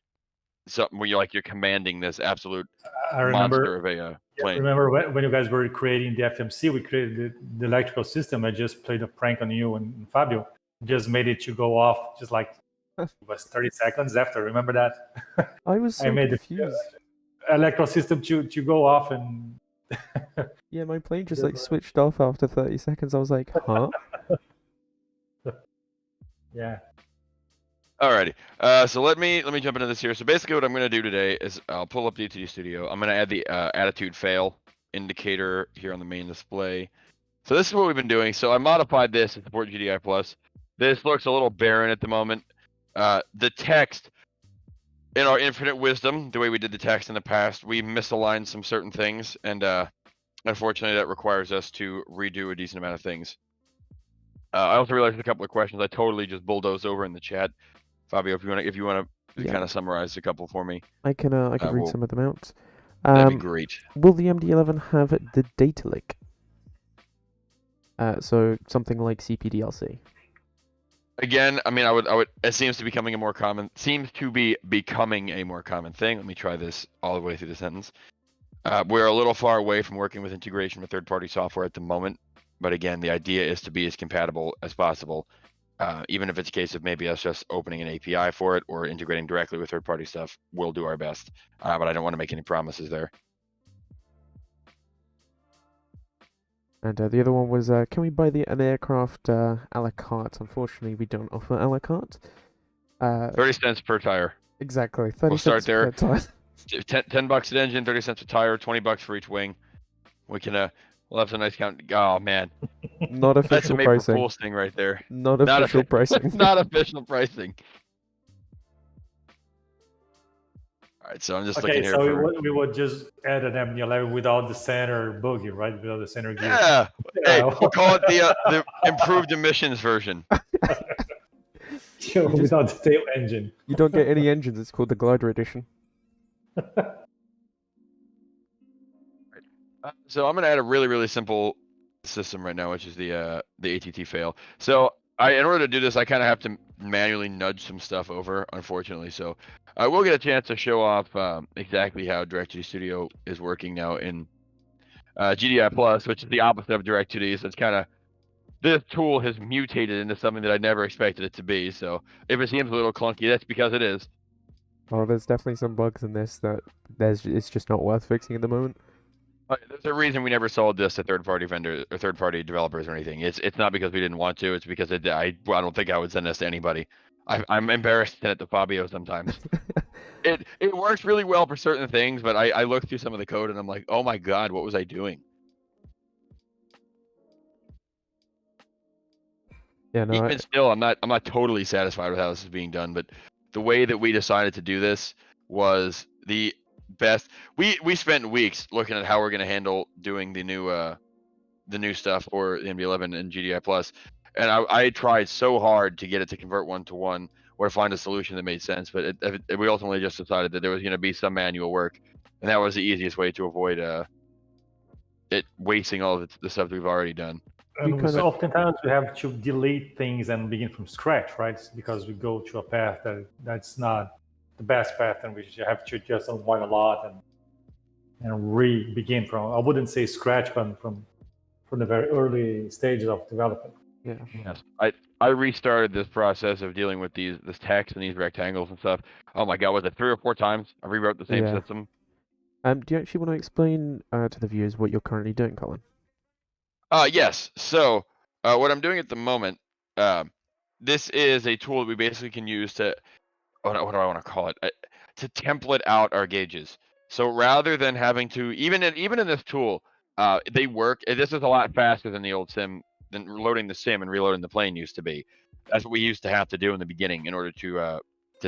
something where you're commanding this absolute I remember, monster of a plane. Remember when you guys were creating the FMC, we created the electrical system. I just played a prank on you and Fabio. Just made it to go off just like it was 30 seconds after. Remember that? I was so I made confused. the electrical system to go off and Yeah, my plane just like switched off after 30 seconds. I was like, huh? yeah. Alrighty, so let me jump into this here. So basically what I'm going to do today is I'll pull up the ATD Studio. I'm going to add the attitude fail indicator here on the main display. So this is what we've been doing. So I modified this to support GDI Plus. This looks a little barren at the moment. The text, in our infinite wisdom, the way we did the text in the past, we misaligned some certain things, and unfortunately that requires us to redo a decent amount of things. I also realized a couple of questions I totally just bulldozed over in the chat. Fabio, if you want to kind of summarize a couple for me. I can read some of them out. That'd be great. Will the MD-11 have the data link? So something like CPDLC. Again, I mean, I would. It seems to be becoming a more common thing. Let me try this all the way through the sentence. We're a little far away from working with integration with third-party software at the moment, but again, the idea is to be as compatible as possible. Even if it's a case of maybe us just opening an API for it or integrating directly with third-party stuff, we'll do our best. But I don't want to make any promises there. And the other one was, can we buy an aircraft a la carte? Unfortunately, we don't offer a la carte. 30 cents per tire. Exactly, 30 We'll cents start there. per tire. $10 an engine, 30 cents a tire, 20 bucks for each wing. We can we'll have some nice count. Oh man, Not that's a official April pricing. Fool's thing right there. Not official pricing. Not official pricing. All right, so I'm just looking here. Okay, so we would just add an MD-11 without the center bogey, right? Without the center gear. Yeah. Hey, we'll call it the improved emissions version. Without the tail engine. You don't get any engines. It's called the glider edition. So I'm gonna add a really simple system right now, which is the ATT fail. So in order to do this, I kind of have to manually nudge some stuff over, unfortunately. So I will get a chance to show off exactly how DirectDuty Studio is working now in GDI Plus, which is the opposite of DirectDuty. So it's kind of, this tool has mutated into something that I never expected it to be. So if it seems a little clunky, that's because it is. Oh, there's definitely some bugs in this that it's just not worth fixing at the moment. There's a reason we never sold this to third-party vendors or third-party developers or anything. It's not because we didn't want to. It's because I don't think I would send this to anybody. I'm embarrassed to send it to Fabio sometimes. It works really well for certain things, but I look through some of the code and I'm like, oh my god, what was I doing? Yeah, no. Even still, I'm not totally satisfied with how this is being done, but the way that we decided to do this was the best. We spent weeks looking at how we're going to handle doing the new stuff for the MD-11 and GDI Plus, and I tried so hard to get it to convert one-to-one or to find a solution that made sense, but we ultimately just decided that there was going to be some manual work, and that was the easiest way to avoid it wasting all of the stuff that we've already done. And oftentimes we have to delete things and begin from scratch, right? Because we go to a path that's not the best path, and we have to just unwind a lot and re-begin from, I wouldn't say scratch, but from the very early stages of development. Yeah. Yes. I restarted this process of dealing with this text and these rectangles and stuff. Oh my god, was it 3 or 4 times? I rewrote the same system. Do you actually want to explain to the viewers what you're currently doing, Colin? Yes. So what I'm doing at the moment, this is a tool that we basically can use to, what do I want to call it? To template out our gauges. So rather than having to, even in this tool, they work. This is a lot faster than the old sim, than loading the sim and reloading the plane used to be. That's what we used to have to do in the beginning in order to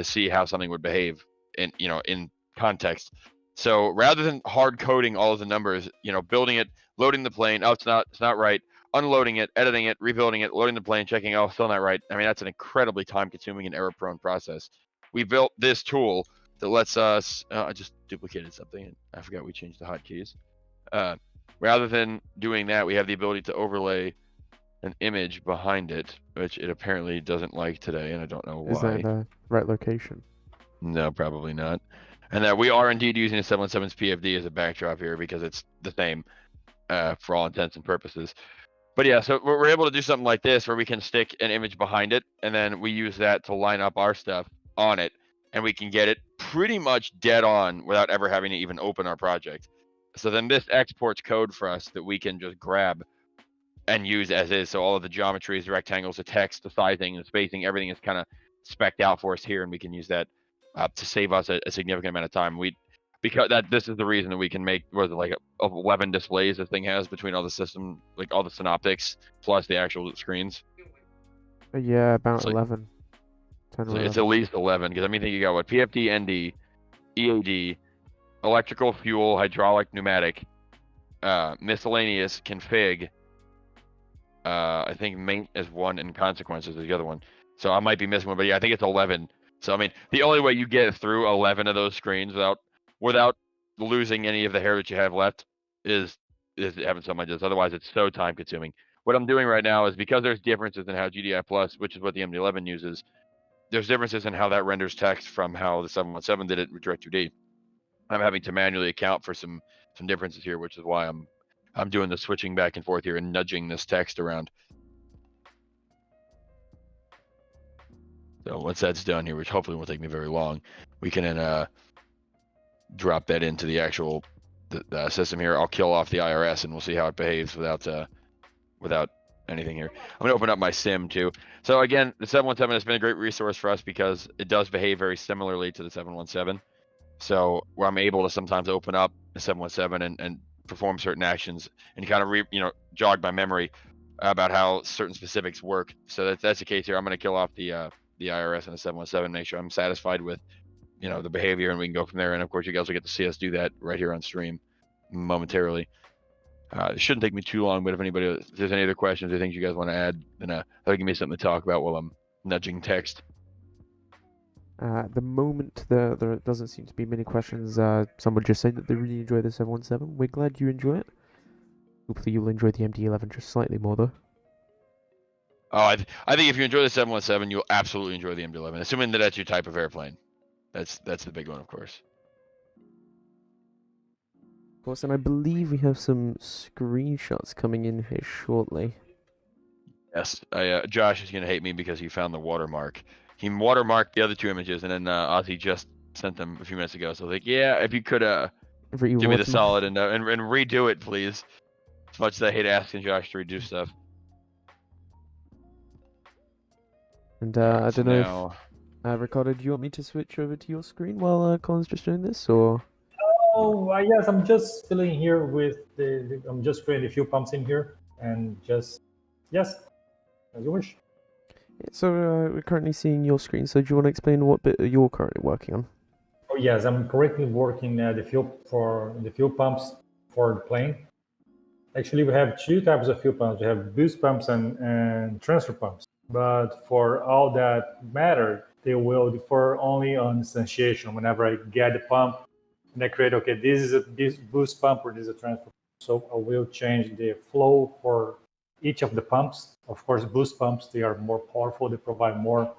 see how something would behave in context. So rather than hard coding all of the numbers, building it, loading the plane, oh, it's not right, unloading it, editing it, rebuilding it, loading the plane, checking, oh, still not right. I mean, that's an incredibly time-consuming and error-prone process. We built this tool that lets us. I just duplicated something, and I forgot we changed the hotkeys. Rather than doing that, we have the ability to overlay an image behind it, which it apparently doesn't like today, and I don't know why. Is that in the right location? No, probably not. And that we are indeed using the 717's PFD as a backdrop here because it's the same for all intents and purposes. But yeah, so we're able to do something like this where we can stick an image behind it, and then we use that to line up our stuff on it, and we can get it pretty much dead on without ever having to even open our project. So then this exports code for us that we can just grab and use as is. So all of the geometries, the rectangles, the text, the sizing, the spacing, everything is kind of specced out for us here, and we can use that to save us a significant amount of time. Because this is the reason that we can make, was it like 11 displays this thing has between all the system, like all the synoptics plus the actual screens. Yeah, about It's like- 11. 10 So or it's 11. at least 11 because I mean, think you got what, PFD, ND, EAD, electrical, fuel, hydraulic, pneumatic, miscellaneous, config. I think main is one and consequences is the other one. So I might be missing one, but yeah, I think it's 11. So I mean, the only way you get through 11 of those screens without losing any of the hair that you have left is having something like this. Otherwise, it's so time consuming. What I'm doing right now is, because there's differences in how GDI Plus, which is what the MD11 uses, there's differences in how that renders text from how the 717 did it with Direct2D. I'm having to manually account for some differences here, which is why I'm doing the switching back and forth here and nudging this text around. So once that's done here, which hopefully won't take me very long, we can then drop that into the actual the system here. I'll kill off the IRS and we'll see how it behaves without anything here. I'm gonna open up my sim too. So again, the 717 has been a great resource for us because it does behave very similarly to the 717. So where I'm able to sometimes open up the 717 and perform certain actions and kind of jog my memory about how certain specifics work. So that's the case here. I'm going to kill off the IRS and the 717, make sure I'm satisfied with the behavior, and we can go from there. And of course, you guys will get to see us do that right here on stream momentarily. It shouldn't take me too long, but if there's any other questions or things you guys want to add, then that'll give me something to talk about while I'm nudging text. At the moment, there doesn't seem to be many questions. Someone just said that they really enjoy the 717. We're glad you enjoy it. Hopefully you'll enjoy the MD11 just slightly more, though. Oh, I think if you enjoy the 717, you'll absolutely enjoy the MD11, assuming that that's your type of airplane. That's the big one, of course. Of course, and I believe we have some screenshots coming in here shortly. Yes, Josh is gonna hate me because he found the watermark. He watermarked the other two images, and then Ozzy just sent them a few minutes ago. So like, yeah, if you could do me the solid and redo it, please. As much as I hate asking Josh to redo stuff. And Right, I so don't know now... if Ricardo, do you want me to switch over to your screen while Colin's just doing this, or? Oh, yes, I'm just filling here with I'm just creating a few pumps in here, and just, yes, as you wish. So we're currently seeing your screen. So do you want to explain what bit you're currently working on? Oh yes, I'm currently working the fuel pumps for the plane. Actually, we have two types of fuel pumps. We have boost pumps and transfer pumps. But for all that matter, they will differ only on instantiation. Whenever I get the pump and I create, okay, this is a boost pump or this is a transfer pump. So I will change the flow for each of the pumps. Of course, boost pumps, they are more powerful. They provide more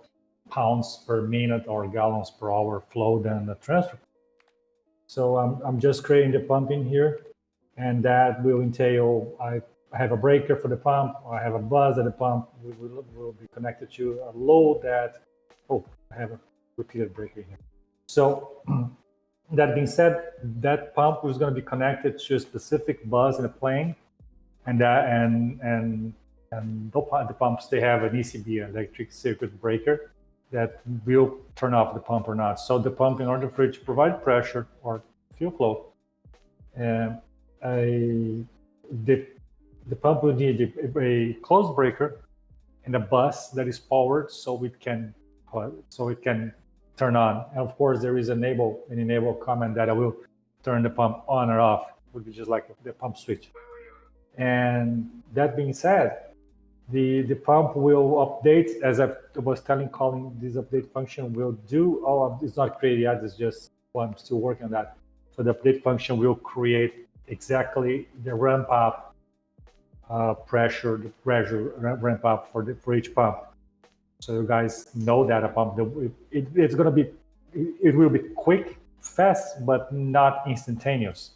pounds per minute or gallons per hour flow than the transfer pump. So I'm just creating the pump in here, and that will entail I have a breaker for the pump, I have a buzz at the pump, will be connected to a load that, I have a repeated breaker here. So that being said, that pump is going to be connected to a specific buzz in the plane, and And the pumps, they have an ECB, electric circuit breaker, that will turn off the pump or not. So the pump, in order for it to provide pressure or fuel flow, the pump will need a closed breaker and a bus that is powered so it can turn on. And of course, there is an enable command that will turn the pump on or off. It would be just like the pump switch. And that being said, the pump will update, as I was telling Colin, this update function will do all of, it's not created yet, it's just, well, I'm still working on that. So the update function will create exactly the ramp up pressure ramp up for each pump. So you guys know that a pump, it's going to be, it will be quick, fast, but not instantaneous.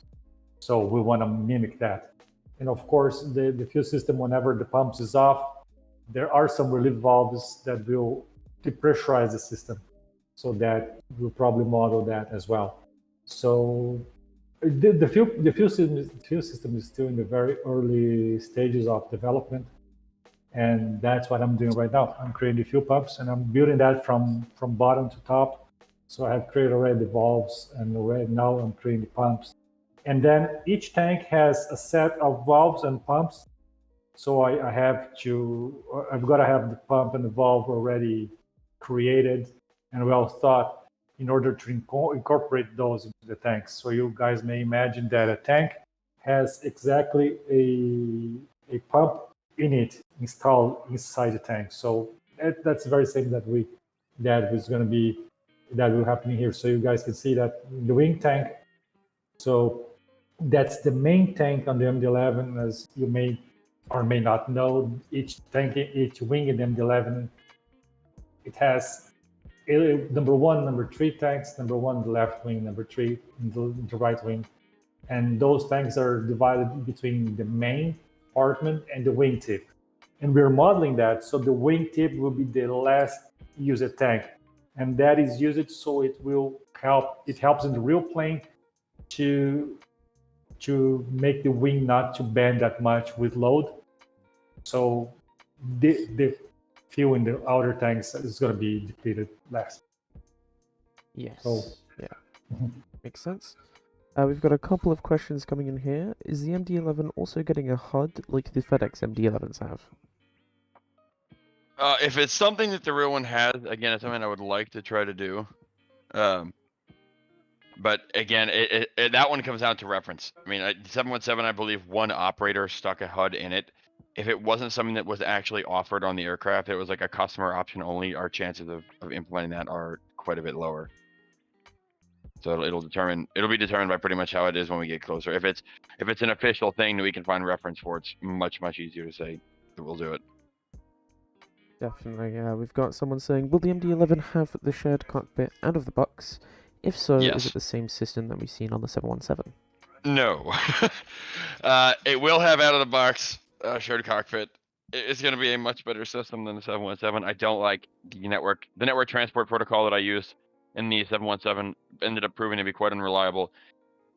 So we want to mimic that. And of course, the fuel system, whenever the pumps is off, there are some relief valves that will depressurize the system. So that we'll probably model that as well. So the fuel system is still in the very early stages of development. And that's what I'm doing right now. I'm creating the fuel pumps, and I'm building that from bottom to top. So I have created already the valves, and already now I'm creating the pumps. And then each tank has a set of valves and pumps. So I've got to have the pump and the valve already created and well thought in order to incorporate those into the tanks. So you guys may imagine that a tank has exactly a pump in it installed inside the tank. So that's the very same that will happen here. So you guys can see that the wing tank. So that's the main tank on the MD-11, as you may or may not know. Each wing in the MD-11, it has number 1, number 3 tanks. Number 1 the left wing, number 3 the right wing, and those tanks are divided between the main compartment and the wingtip. And we're modeling that so the wingtip will be the last used tank, and that is used so it will help. It helps in the real plane to make the wing not to bend that much with load. So the fuel in the outer tanks is going to be depleted less. Yes. So, yeah. Makes sense. We've got a couple of questions coming in here. Is the MD-11 also getting a HUD like the FedEx MD-11s have? If it's something that the real one has, again, it's something I would like to try to do. But again, that one comes down to reference. I mean, 717, I believe one operator stuck a HUD in it. If it wasn't something that was actually offered on the aircraft, it was like a customer option only, our chances of implementing that are quite a bit lower. So it'll be determined by pretty much how it is when we get closer. If it's an official thing that we can find reference for, it's much easier to say that we'll do it. Definitely, yeah. We've got someone saying, will the MD-11 have the shared cockpit out of the box? If so, Yes. Is it the same system that we've seen on the 717? No. It will have out of the box shared cockpit. It's going to be a much better system than the 717. I don't like the network transport protocol that I used in the 717 ended up proving to be quite unreliable.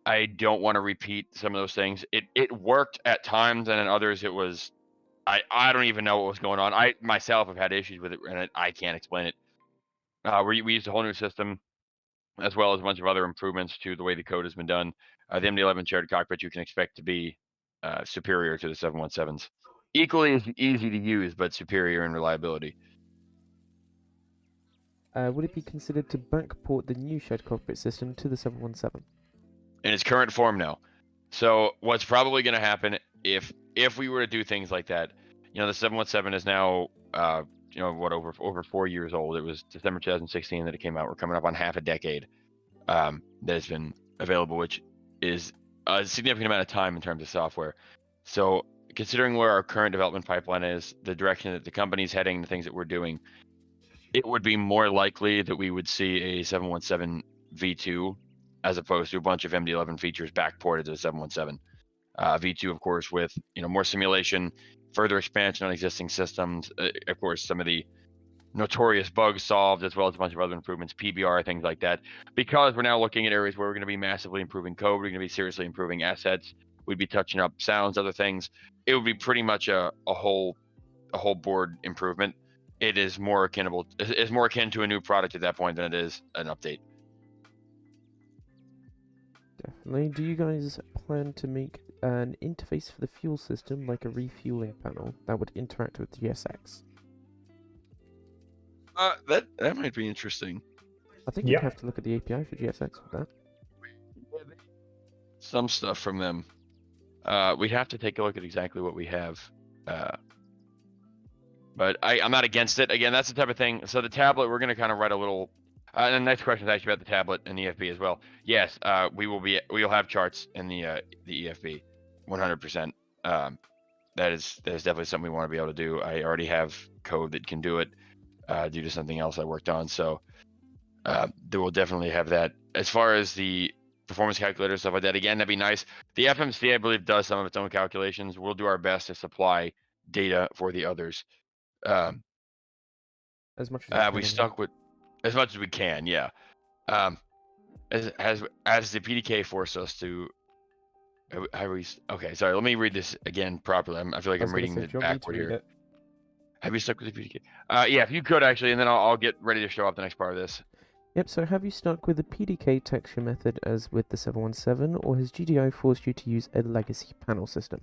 I don't want to repeat some of those things. It worked at times, and in others it was I don't even know what was going on. I myself have had issues with it, and I can't explain it. We used a whole new system, as well as a bunch of other improvements to the way the code has been done. The MD-11 shared cockpit you can expect to be superior to the 717s. Equally as easy to use, but superior in reliability. Would it be considered to backport the new shared cockpit system to the 717? In its current form, no. So what's probably going to happen if we were to do things like that, the 717 is now over 4 years old. It was December 2016 that it came out. We're coming up on half a decade that has been available, which is a significant amount of time in terms of software. So considering where our current development pipeline is, the direction that the company's heading, the things that we're doing, it would be more likely that we would see a 717 V2 as opposed to a bunch of MD-11 features backported to the 717. V2, of course, with more simulation, further expansion on existing systems, of course, some of the notorious bugs solved, as well as a bunch of other improvements, PBR, things like that. Because we're now looking at areas where we're going to be massively improving code, we're going to be seriously improving assets, we'd be touching up sounds, other things. It would be pretty much a whole a whole board improvement, it is more akin to a new product at that point than it is an update. Definitely. Do you guys plan to make an interface for the fuel system, like a refueling panel, that would interact with GSX? That might be interesting. I think Yeah. we'd have to look at the API for GSX with that. Some stuff from them. We'd have to take a look at exactly what we have. But I'm not against it. Again, that's the type of thing. So the tablet, we're going to kind of write a little. And the next question is actually about the tablet and the EFB as well. Yes, we'll have charts in the EFB, 100%. That is definitely something we want to be able to do. I already have code that can do it due to something else I worked on. So they will definitely have that. As far as the performance calculator, stuff like that, again, that'd be nice. The FMC, I believe, does some of its own calculations. We'll do our best to supply data for the others. As much as We stuck with as much as we can, yeah. As the PDK forced us to. Okay, sorry. Let me read this again properly. I feel like I'm reading it backward here. Have you stuck with the PDK? Yeah, if you could actually, and then I'll get ready to show off the next part of this. Yep, so have you stuck with the PDK texture method as with the 717, or has GDI forced you to use a legacy panel system?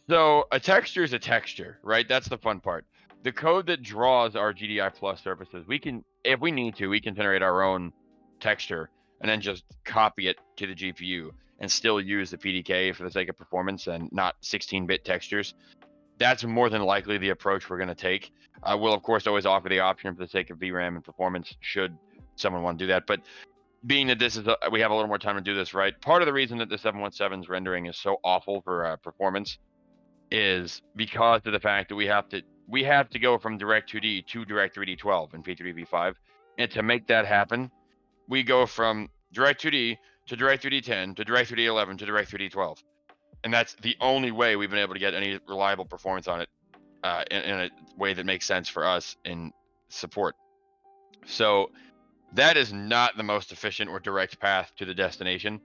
So a texture is a texture, right? That's the fun part. The code that draws our GDI plus surfaces, we can, if we need to, we can generate our own texture and then just copy it to the GPU and still use the PDK for the sake of performance and not 16-bit textures. That's more than likely the approach we're going to take. We'll, of course, always offer the option for the sake of VRAM and performance should someone want to do that. But being that we have a little more time to do this, right? Part of the reason that the 717's rendering is so awful for performance is because of the fact that we have to go from Direct 2D to Direct 3D 12 in P3 V5, and to make that happen, we go from Direct 2D to Direct 3D 10 to Direct 3D 11 to Direct 3D 12, and that's the only way we've been able to get any reliable performance on it in a way that makes sense for us in support. So that is not the most efficient or direct path to the destination.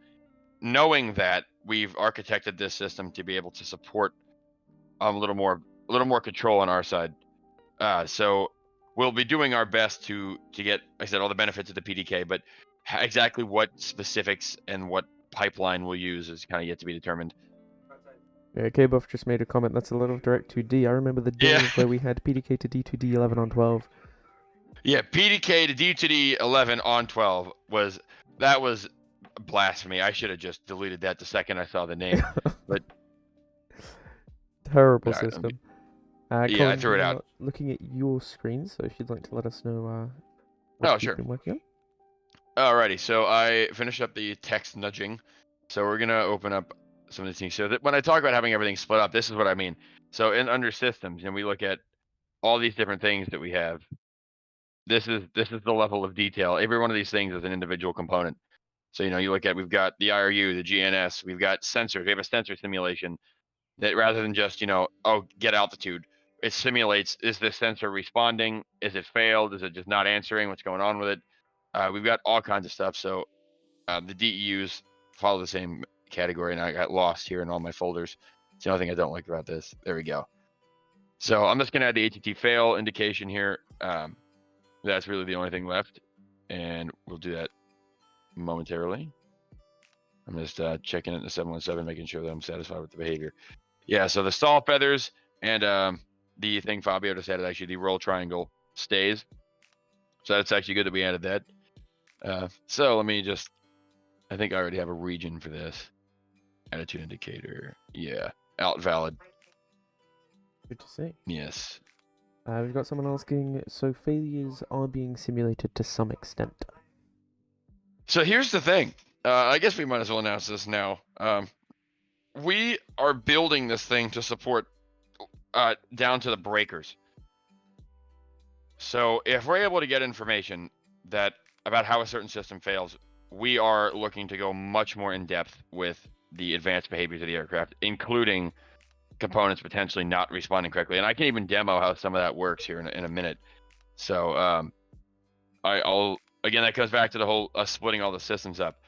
Knowing that, we've architected this system to be able to support a little more control on our side. So we'll be doing our best to get, like I said, all the benefits of the PDK, but exactly what specifics and what pipeline we'll use is kind of yet to be determined. Yeah, K-Buff just made a comment, that's a lot of Direct 2D. I remember the days where we had PDK to D2D 11 on 12. Yeah, PDK to D2D 11 on 12 was blasphemy. I should have just deleted that the second I saw the name. But terrible system. Yeah, I threw it out. Looking at your screen, so if you'd like to let us know Oh, what sure. you've been working on. Alrighty, so I finished up the text nudging. So we're gonna open up some of the things. So that when I talk about having everything split up, this is what I mean. So under systems, and we look at all these different things that we have. This is the level of detail. Every one of these things is an individual component. So you look at, we've got the IRU, the GNS, we've got sensors. We have a sensor simulation that rather than just get altitude, it simulates, is this sensor responding? Is it failed? Is it just not answering? What's going on with it? We've got all kinds of stuff. So the DEUs follow the same category, and I got lost here in all my folders. It's the only thing I don't like about this. There we go. So I'm just going to add the ATT fail indication here. That's really the only thing left, and we'll do that momentarily. I'm just checking it in the 717, making sure that I'm satisfied with the behavior. Yeah, so the stall feathers and the thing Fabio just added, actually, the roll triangle stays. So that's actually good that we added that. So let me just, I think I already have a region for this. Attitude indicator. Yeah, out valid. Good to see. Yes. We've got someone asking, so failures are being simulated to some extent. So here's the thing. I guess we might as well announce this now. We are building this thing to support down to the breakers. So if we're able to get information about how a certain system fails, we are looking to go much more in depth with the advanced behaviors of the aircraft, including components potentially not responding correctly. And I can even demo how some of that works here in a minute. So I'll again, that goes back to the whole splitting all the systems up.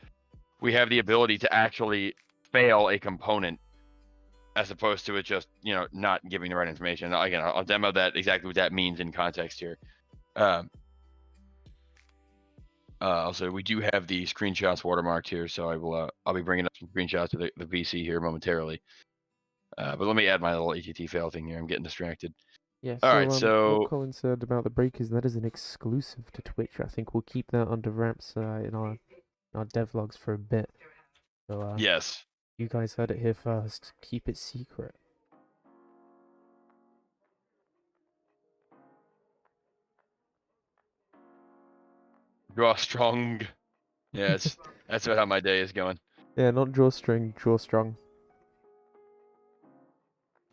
We have the ability to actually fail a component as opposed to it just not giving the right information. Again, I'll demo that exactly what that means in context here. Also, we do have the screenshots watermarked here, so I'll be bringing up some screenshots of the VC here momentarily. But let me add my little ATT fail thing here. I'm getting distracted. Yeah, All so, right, so what Colin said about the breakers, that is an exclusive to Twitch. I think we'll keep that under wraps in our devlogs for a bit. So, yes, you guys heard it here first. Keep it secret. draw strong. Yeah, that's about how my day is going. Yeah, not drawstring, draw strong.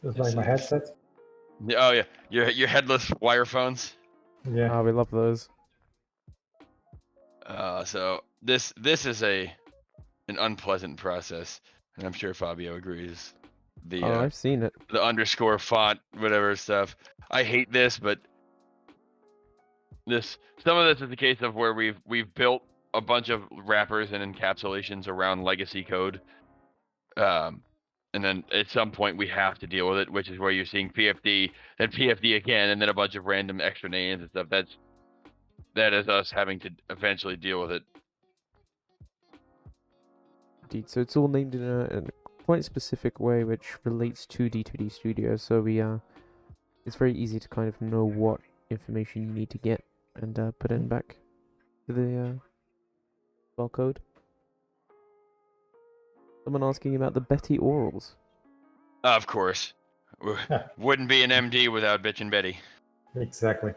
Just like my headset. Oh yeah, your headless wire phones. Yeah. We love those. So this is an unpleasant process, and I'm sure Fabio agrees. I've seen it. The underscore font, whatever stuff. I hate this, but some of this is the case of where we've built a bunch of wrappers and encapsulations around legacy code. And then at some point we have to deal with it, which is where you're seeing PFD, then PFD again, and then a bunch of random extra names and stuff. That is us having to eventually deal with it. Indeed. So it's all named in a quite specific way, which relates to D2D Studio. So it's very easy to kind of know what information you need to get and put in back to the spell code. Someone asking about the Betty orals. Of course. Wouldn't be an MD without Bitch and Betty. Exactly.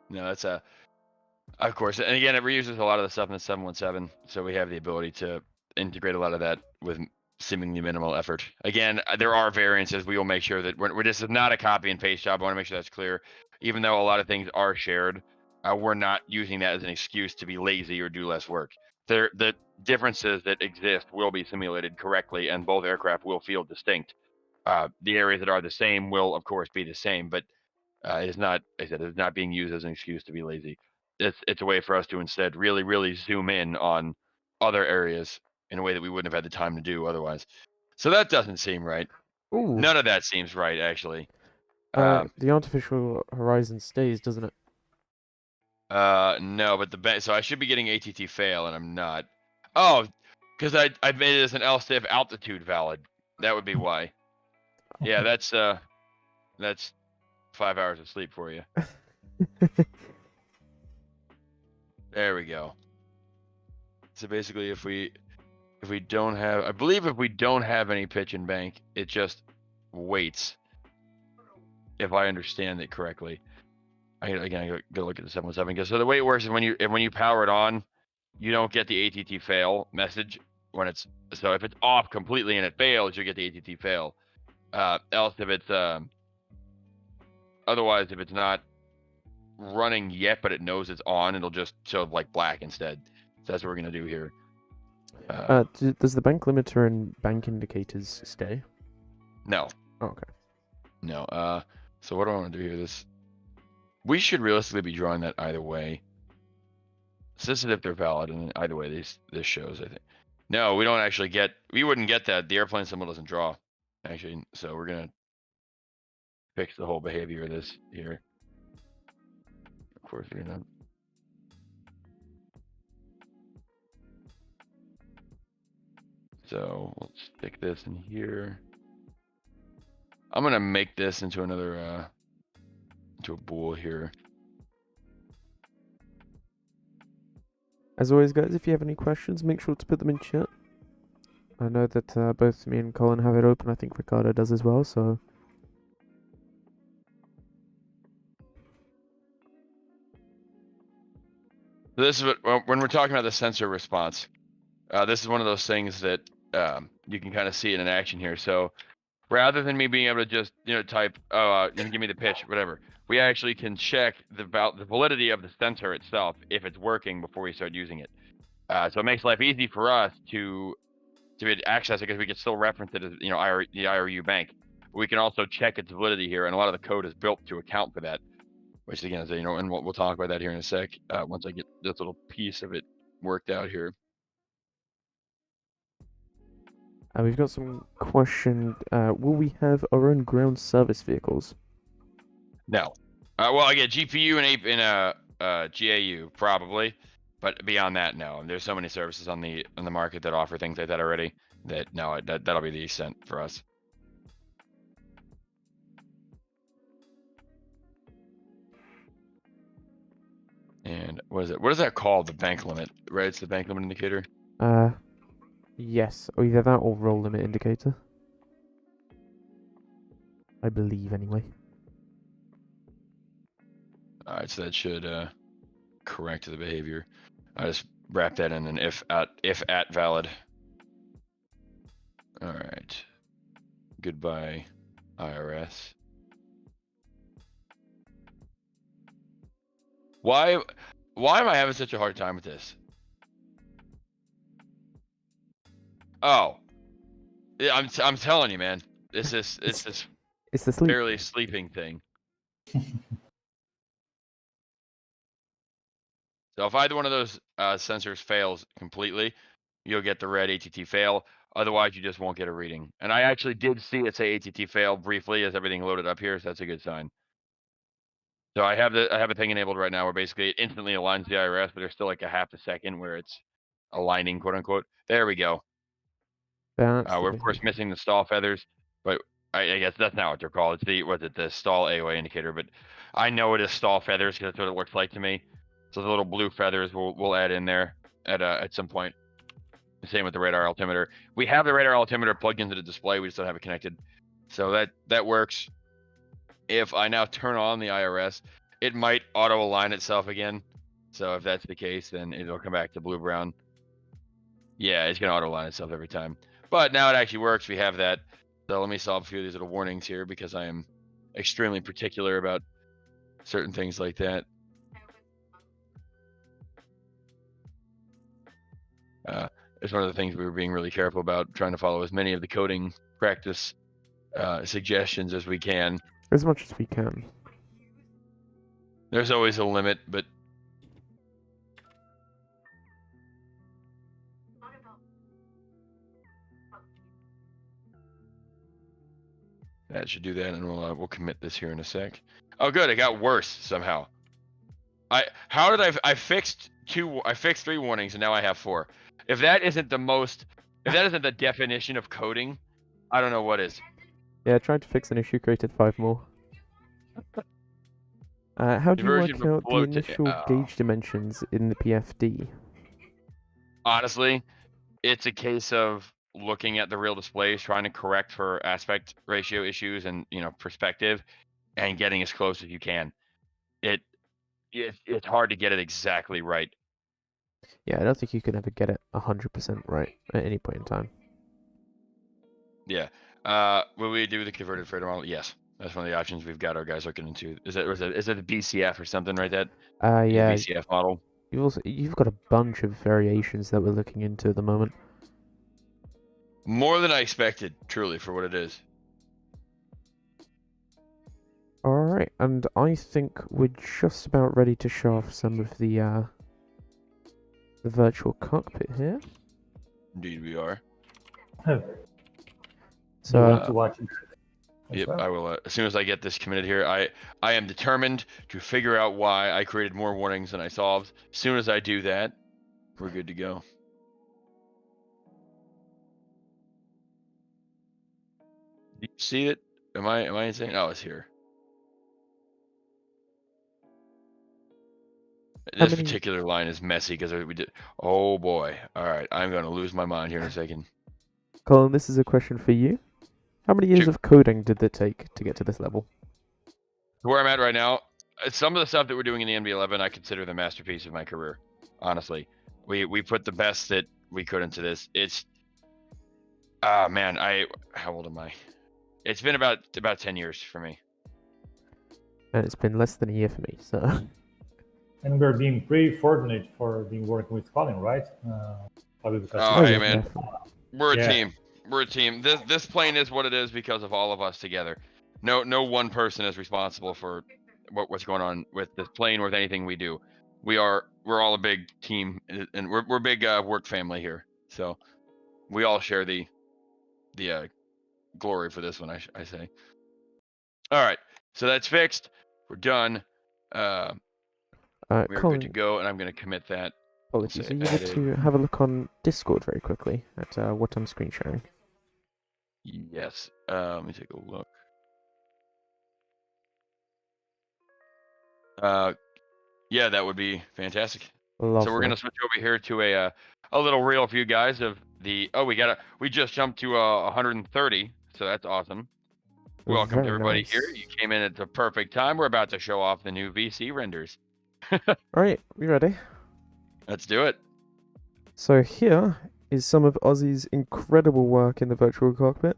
No, that's of course. And again, it reuses a lot of the stuff in the 717, so we have the ability to integrate a lot of that with seemingly minimal effort. Again, there are variances. We will make sure that this is not a copy and paste job. I want to make sure that's clear. Even though a lot of things are shared, we're not using that as an excuse to be lazy or do less work. The differences that exist will be simulated correctly, and both aircraft will feel distinct. The areas that are the same will, of course, be the same, but it's not. I said it's not being used as an excuse to be lazy. It's a way for us to instead really, really zoom in on other areas in a way that we wouldn't have had the time to do otherwise. So that doesn't seem right. Ooh. None of that seems right, actually. The artificial horizon stays, doesn't it? No, but so I should be getting ATT fail, and I'm not. Oh, because I made it as an LSTIF altitude valid. That would be why. Yeah, that's 5 hours of sleep for you. There we go. So basically, if we don't have, I believe if we don't have any pitch and bank, it just waits. If I understand it correctly, I gotta look at the 717 because so the way it works is when you power it on, you don't get the ATT fail message when it's so if it's off completely and it fails, you get the ATT fail. Else if it's otherwise if it's not running yet but it knows it's on, it'll just show like black instead. So that's what we're gonna do here. Does the bank limiter and bank indicators stay? No. Oh, okay. No. So what do I want to do here? We should realistically be drawing that either way. So this is if they're valid, and either way, this shows. I think. No, we don't actually get. We wouldn't get that. The airplane symbol doesn't draw, actually. So we're gonna fix the whole behavior of this here. Of course, we're gonna. So let's stick this in here. I'm gonna make this into another into a bool here. As always, guys, if you have any questions, make sure to put them in chat. I know that both me and Colin have it open. I think Ricardo does as well, so... This is what, when we're talking about the sensor response, this is one of those things that you can kind of see it in action here. So rather than me being able to just type, give me the pitch, whatever, we actually can check the validity of the sensor itself if it's working before we start using it. So it makes life easy for us to be able to access it because we can still reference it as the IRU bank. But we can also check its validity here, and a lot of the code is built to account for that. Which again is and we'll talk about that here in a sec once I get this little piece of it worked out here. We've got some question. Will we have our own ground service vehicles? No. Well, I get GPU and GAU probably, but beyond that, no. There's so many services on the market that offer things like that already that no, that'll be the extent for us. And what is it? What is that called? The bank limit, right? It's the bank limit indicator. Yes, or either that or roll limit indicator. I believe, anyway. All right, so that should correct the behavior. I just wrap that in an if at valid. All right. Goodbye, IRS. Why am I having such a hard time with this? Oh, yeah, I'm telling you, man. It's this It's the sleep. barely sleeping thing. So if either one of those sensors fails completely, you'll get the red ATT fail. Otherwise, you just won't get a reading. And I actually did see it say ATT fail briefly as everything loaded up here, so that's a good sign. So I have a thing enabled right now where basically it instantly aligns the IRS, but there's still like a half a second where it's aligning, quote unquote. There we go. That's We're of course behavior. missing the stall feathers, but I guess that's not what they're called. It's the stall AOA indicator, but I know it is stall feathers because that's what it looks like to me. So the little blue feathers we'll add in there at some point. Same with the radar altimeter. We have the radar altimeter plugged into the display. We just don't have it connected. So that works. If I now turn on the IRS, it might auto align itself again. So if that's the case, then it'll come back to blue brown. Yeah, it's gonna auto align itself every time. But now it actually works. We have that. So let me solve a few of these little warnings here because I am extremely particular about certain things like that. It's one of the things we were being really careful about, trying to follow as many of the coding practice suggestions as we can. As much as we can. There's always a limit, but that should do that, and we'll commit this here in a sec. Oh, good, it got worse somehow. I fixed 3 warnings, and now I have 4. If that isn't the definition of coding, I don't know what is. Yeah, I tried to fix an issue, created 5 more. How do you work out the initial gauge dimensions in the PFD? Honestly, it's a case of looking at the real displays, trying to correct for aspect ratio issues and perspective, and getting as close as you can. It's hard to get it exactly right. Yeah, I don't think you can ever get it 100% right at any point in time. Yeah. Will we do the converted freighter model? Yes. That's one of the options we've got our guys looking into. Is it the BCF or something, right? Yeah. BCF model. You've got a bunch of variations that we're looking into at the moment. More than I expected, truly, for what it is. Alright, and I think we're just about ready to show off some of the virtual cockpit here. Indeed, we are. So you want to watch it? Yep, well? I will. As soon as I get this committed here, I am determined to figure out why I created more warnings than I solved. As soon as I do that, we're good to go. Do you see it? Am I insane? Oh, it's here. This particular line is messy because we did. Oh boy! All right, I'm going to lose my mind here in a second. Colin, this is a question for you. How many years of coding did it take to get to this level? Where I'm at right now, some of the stuff that we're doing in the NB11, I consider the masterpiece of my career. Honestly, we put the best that we could into this. It's man, how old am I? It's been about 10 years for me. And it's been less than a year for me, so. And we're being pretty fortunate for being working with Colin, right? Probably because hey man, we're a team. We're a team. This plane is what it is because of all of us together. No one person is responsible for what's going on with this plane or with anything we do. We're all a big team, and we're big work family here. So we all share the glory for this one, I say. All right, so that's fixed. We're done. We're good to Colin, go, and I'm going to commit that. apologies. say Are you able added. to have a look on Discord very quickly at what I'm screen sharing? Yes. Let me take a look. Yeah, that would be fantastic. Lovely. So we're gonna switch over here to a little reel for you guys of the. Oh, we just jumped to 130, so that's awesome. Welcome to Very everybody nice. here. You came in at the perfect time. We're about to show off the new VC renders. Alright, we ready? Let's do it. So here is some of Ozzy's incredible work in the virtual cockpit.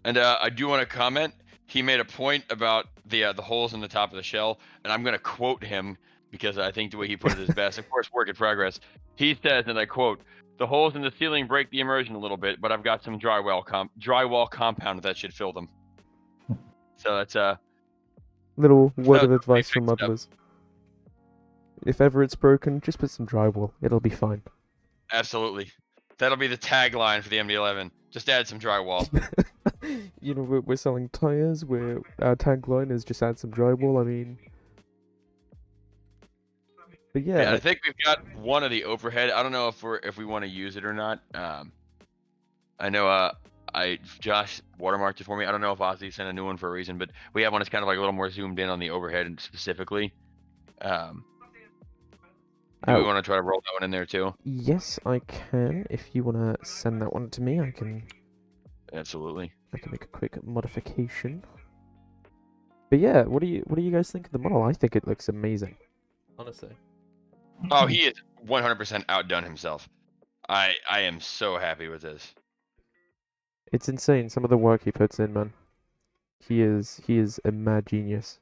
And I do want to comment. He made a point about the holes in the top of the shell, and I'm going to quote him because I think the way he put it is best. Of course, work in progress. He says, and I quote, "The holes in the ceiling break the immersion a little bit, but I've got some drywall compound that should fill them." So that's Little word of that'll be advice from fixed up. muddlers. If ever it's broken, just put some drywall. It'll be fine. Absolutely. That'll be the tagline for the MD-11. Just add some drywall. You know, we're selling tires. Our tagline is just add some drywall. I mean, but yeah, Yeah, I like, think we've got one of the overhead. I don't know if we want to use it or not. I know Josh watermarked it for me. I don't know if Ozzy sent a new one for a reason, but we have one that's kind of like a little more zoomed in on the overhead and specifically. Do we want to try to roll that one in there too? yes, I can. If you wanna send that one to me, I can Absolutely. make a quick modification. But yeah, what do you guys think of the model? I think it looks amazing. Honestly. Oh, he is 100% outdone himself. I am so happy with this. It's insane some of the work he puts in, man. He is a mad genius.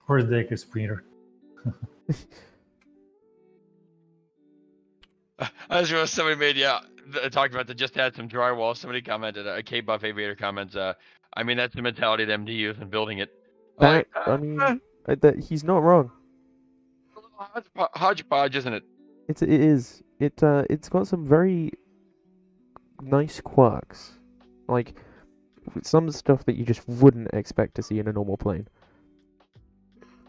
Where's the Dick is Peter? I was going somebody made talked about the just add some drywall. Somebody commented, a K Buff Aviator comments, I mean that's the mentality of MD use in building it. That I mean, that he's not wrong. Hodgepodge, isn't it? It is. It's got some very nice quirks, like some stuff that you just wouldn't expect to see in a normal plane.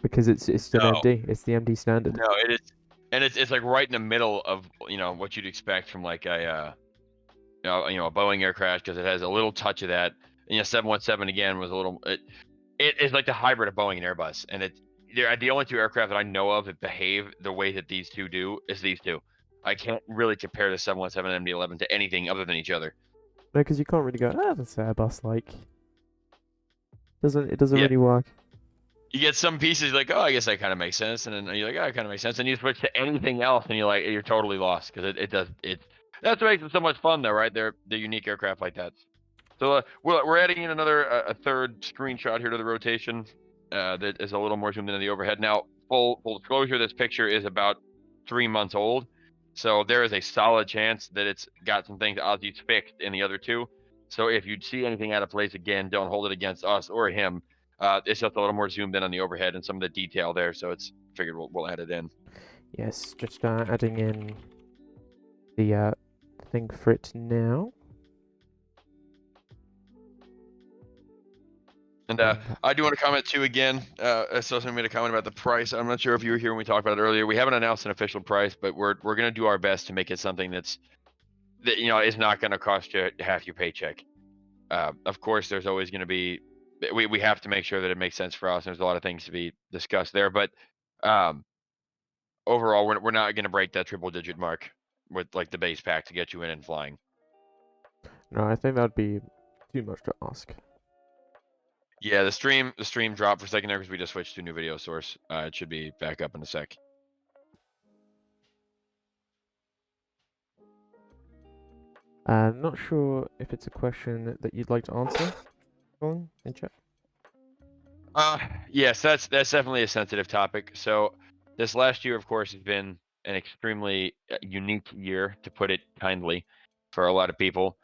Because it's an No. MD. It's the MD standard. No, it is, and it's like right in the middle of what you'd expect from like a a Boeing aircraft because it has a little touch of that. 717 again was a little. It is like the hybrid of Boeing and Airbus, and they're the only two aircraft that I know of that behave the way that these two do is these two. I can't really compare the 717 and MD-11 to anything other than each other. No, because you can't really go, that's Airbus like. It doesn't Yeah. really work. You get some pieces like, oh, I guess that kind of makes sense, and then you're like, oh, it kind of makes sense, and you switch to anything else, and you're totally lost because that's what makes it so much fun, though, right? They're unique aircraft like that. So we're adding in another a third screenshot here to the rotation that is a little more zoomed into the overhead. Now, full disclosure, this picture is about 3 months old, so there is a solid chance that it's got some things Ozzy's fixed in the other two. So if you see anything out of place again, don't hold it against us or him. It's just a little more zoomed in on the overhead and some of the detail there, so it's figured we'll add it in. Yes, just adding in the thing for it now. And I do want to comment too again. So somebody made a comment about the price. I'm not sure if you were here when we talked about it earlier. We haven't announced an official price, but we're going to do our best to make it something that is not going to cost you half your paycheck. Of course, there's always going to be. We have to make sure that it makes sense for us. There's a lot of things to be discussed there, but overall, we're not going to break that triple-digit mark with like the base pack to get you in and flying. No, I think that'd be too much to ask. Yeah, the stream dropped for a second there because we just switched to a new video source. It should be back up in a sec. Not sure if it's a question that you'd like to answer, Colin, in chat. Yes, that's definitely a sensitive topic. So this last year, of course, has been an extremely unique year, to put it kindly, for a lot of people.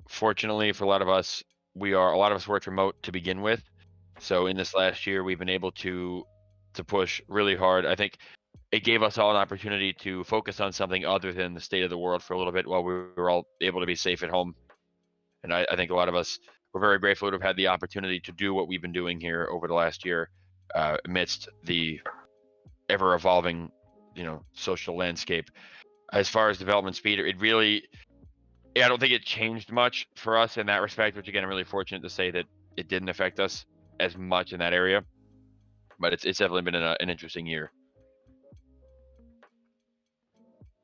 Fortunately, for a lot of us worked remote to begin with. So in this last year, we've been able to push really hard. I think it gave us all an opportunity to focus on something other than the state of the world for a little bit while we were all able to be safe at home. And I think a lot of us were very grateful to have had the opportunity to do what we've been doing here over the last year, amidst the ever evolving, social landscape. As far as development speed, it really, I don't think it changed much for us in that respect, which again, I'm really fortunate to say that it didn't affect us as much in that area. But it's definitely been an interesting year.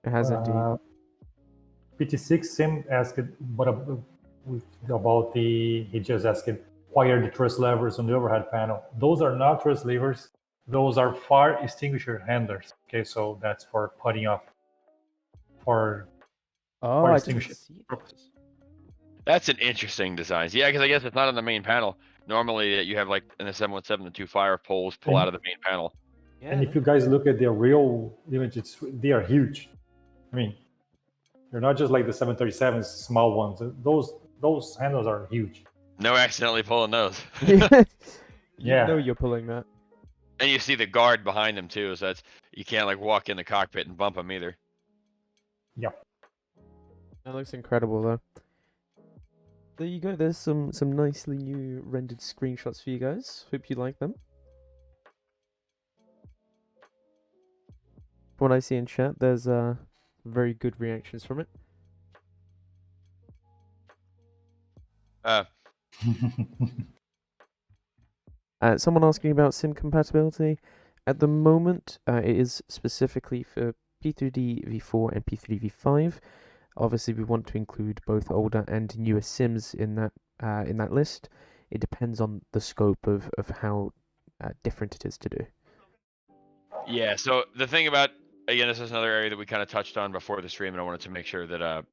It has indeed. PT6 Sim asked what about he just asked why are the thrust levers on the overhead panel? Those are not thrust levers. Those are fire extinguisher handlers. Okay, so that's for putting off for Oh, fire I didn't extinguisher see purpose. those. That's an interesting design. Yeah, because I guess it's not on the main panel. Normally, you have like in the 717, the two fire poles pull out of the main panel. Yeah, And if you guys look at the real images, they are huge. I mean, they're not just like the 737s, small ones. Those handles are huge. No accidentally pulling those. Yeah. You're pulling that. And you see the guard behind them too, so you can't like walk in the cockpit and bump them either. Yep. That looks incredible though. There you go. There's some nicely new rendered screenshots for you guys. Hope you like them. From what I see in chat, there's very good reactions from it. Someone asking about sim compatibility. At the moment, it is specifically for P3D V4 and P3D V5. Obviously, we want to include both older and newer sims in that list. It depends on the scope of how different it is to do. Yeah. So the thing about, again, this is another area that we kind of touched on before the stream, and I wanted to make sure that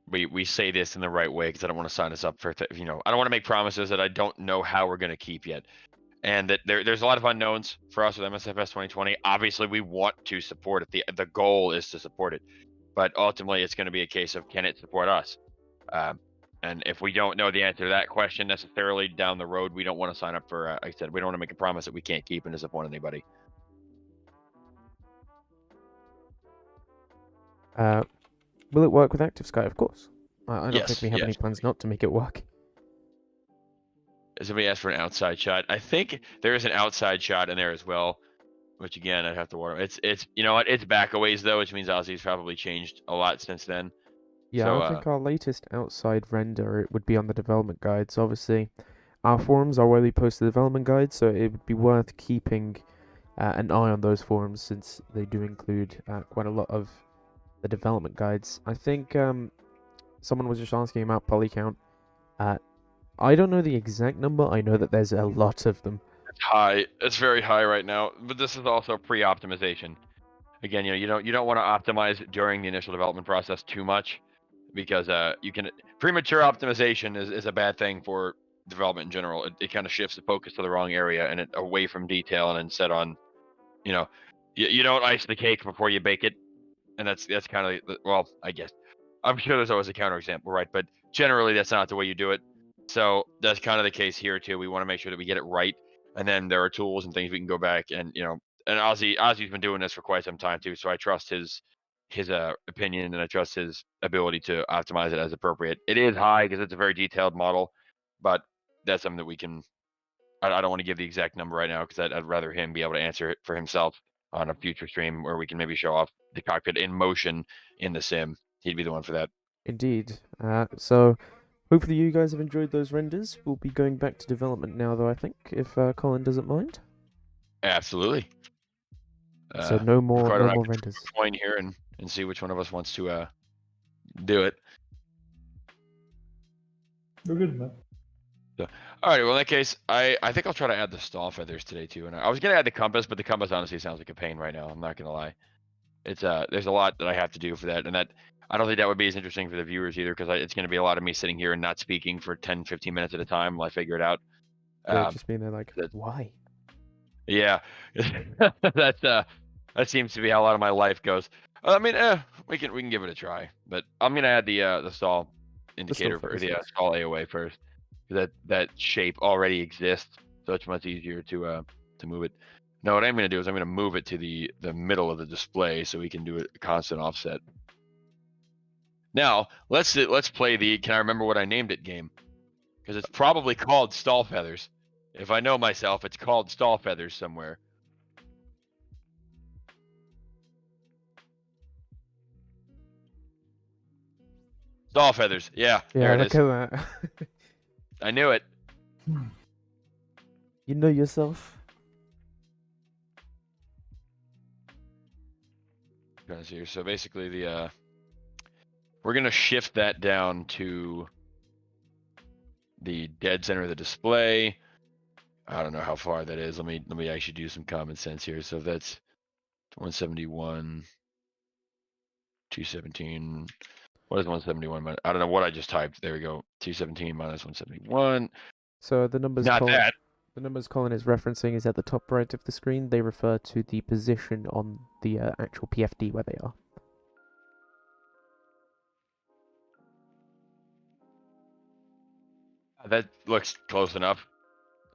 we say this in the right way, because I don't want to sign us up for I don't want to make promises that I don't know how we're going to keep yet. And that there's a lot of unknowns for us with MSFS 2020. Obviously, we want to support it. The goal is to support it, but ultimately, it's going to be a case of, can it support us? And if we don't know the answer to that question necessarily down the road, we don't want to sign up for. Like I said, we don't want to make a promise that we can't keep and disappoint anybody. Will it work with ActiveSky? Of course. I don't Yes, think we have any plans not to make it work. Somebody asked for an outside shot. I think there is an outside shot in there as well, which again, I'd have to warn. It's you know what? It's back a ways though, which means Ozzy's probably changed a lot since then. Yeah, So, I think our latest outside render it would be on the development guides. Obviously, our forums are where we post the development guides, so it would be worth keeping an eye on those forums since they do include quite a lot of the development guides. I think someone was just asking about poly count. I don't know the exact number. I know that there's a lot of them. it's high. It's very high right now. But this is also pre-optimization. Again, you don't want to optimize during the initial development process too much, because premature optimization is a bad thing for development in general. It kind of shifts the focus to the wrong area and away from detail and instead on, you don't ice the cake before you bake it, and that's kind of well, I guess I'm sure there's always a counterexample, right? But generally, that's not the way you do it. So that's kind of the case here too. We want to make sure that we get it right, and then there are tools and things we can go back and And Ozzy's been doing this for quite some time too, so I trust his opinion, and I trust his ability to optimize it as appropriate. It is high because it's a very detailed model, but that's something that we can. I don't want to give the exact number right now because I'd rather him be able to answer it for himself on a future stream where we can maybe show off the cockpit in motion in the sim. He'd be the one for that. Indeed. So hopefully you guys have enjoyed those renders. We'll be going back to development now, though, I think, if Colin doesn't mind. Absolutely. So no more renders. Coin here and see which one of us wants to do it. We're good, man. So, all right. Well, in that case, I think I'll try to add the stall feathers today too. And I was gonna add the compass, but the compass honestly sounds like a pain right now. I'm not gonna lie. It's there's a lot that I have to do for that, and that I don't think that would be as interesting for the viewers either, because it's gonna be a lot of me sitting here and not speaking for 10, 15 minutes at a time while I figure it out. Yeah, just being there like, why? Yeah, that seems to be how a lot of my life goes. I mean, we can give it a try, but I'm gonna add the stall indicator or the stall AOA first. That shape already exists, so it's much easier to move it. Now what I'm going to do is I'm going to move it to the middle of the display so we can do a constant offset. Now let's play the can I remember what I named it game, because it's probably called stall feathers. If I know myself, it's called stall feathers somewhere. Stall feathers. Yeah, there it look is. at that. I knew it. You know yourself. Guys here. So basically we're gonna shift that down to the dead center of the display. I don't know how far that is. Let me actually do some common sense here. So that's 171, 217. What is 171 minus? I don't know what I just typed. There we go. 217 minus 171. So the numbers Not Colin, that. the numbers Colin is referencing is at the top right of the screen. They refer to the position on the actual PFD where they are. That looks close enough.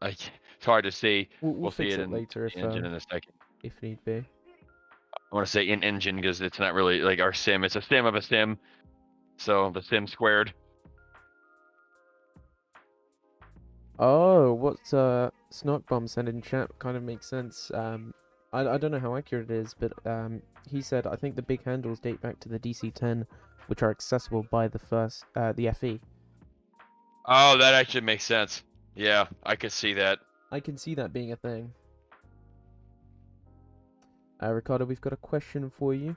It's hard to see. We'll See fix it it in later the engine in a second. if need be. I want to say in engine because it's not really like our sim. It's a sim of a sim. So the sim squared. Oh, what Snarkbomb said in chat kind of makes sense. I don't know how accurate it is, but he said I think the big handles date back to the DC-10, which are accessible by the the FE. Oh, that actually makes sense. Yeah, I could see that. I can see that being a thing. Ricardo, we've got a question for you.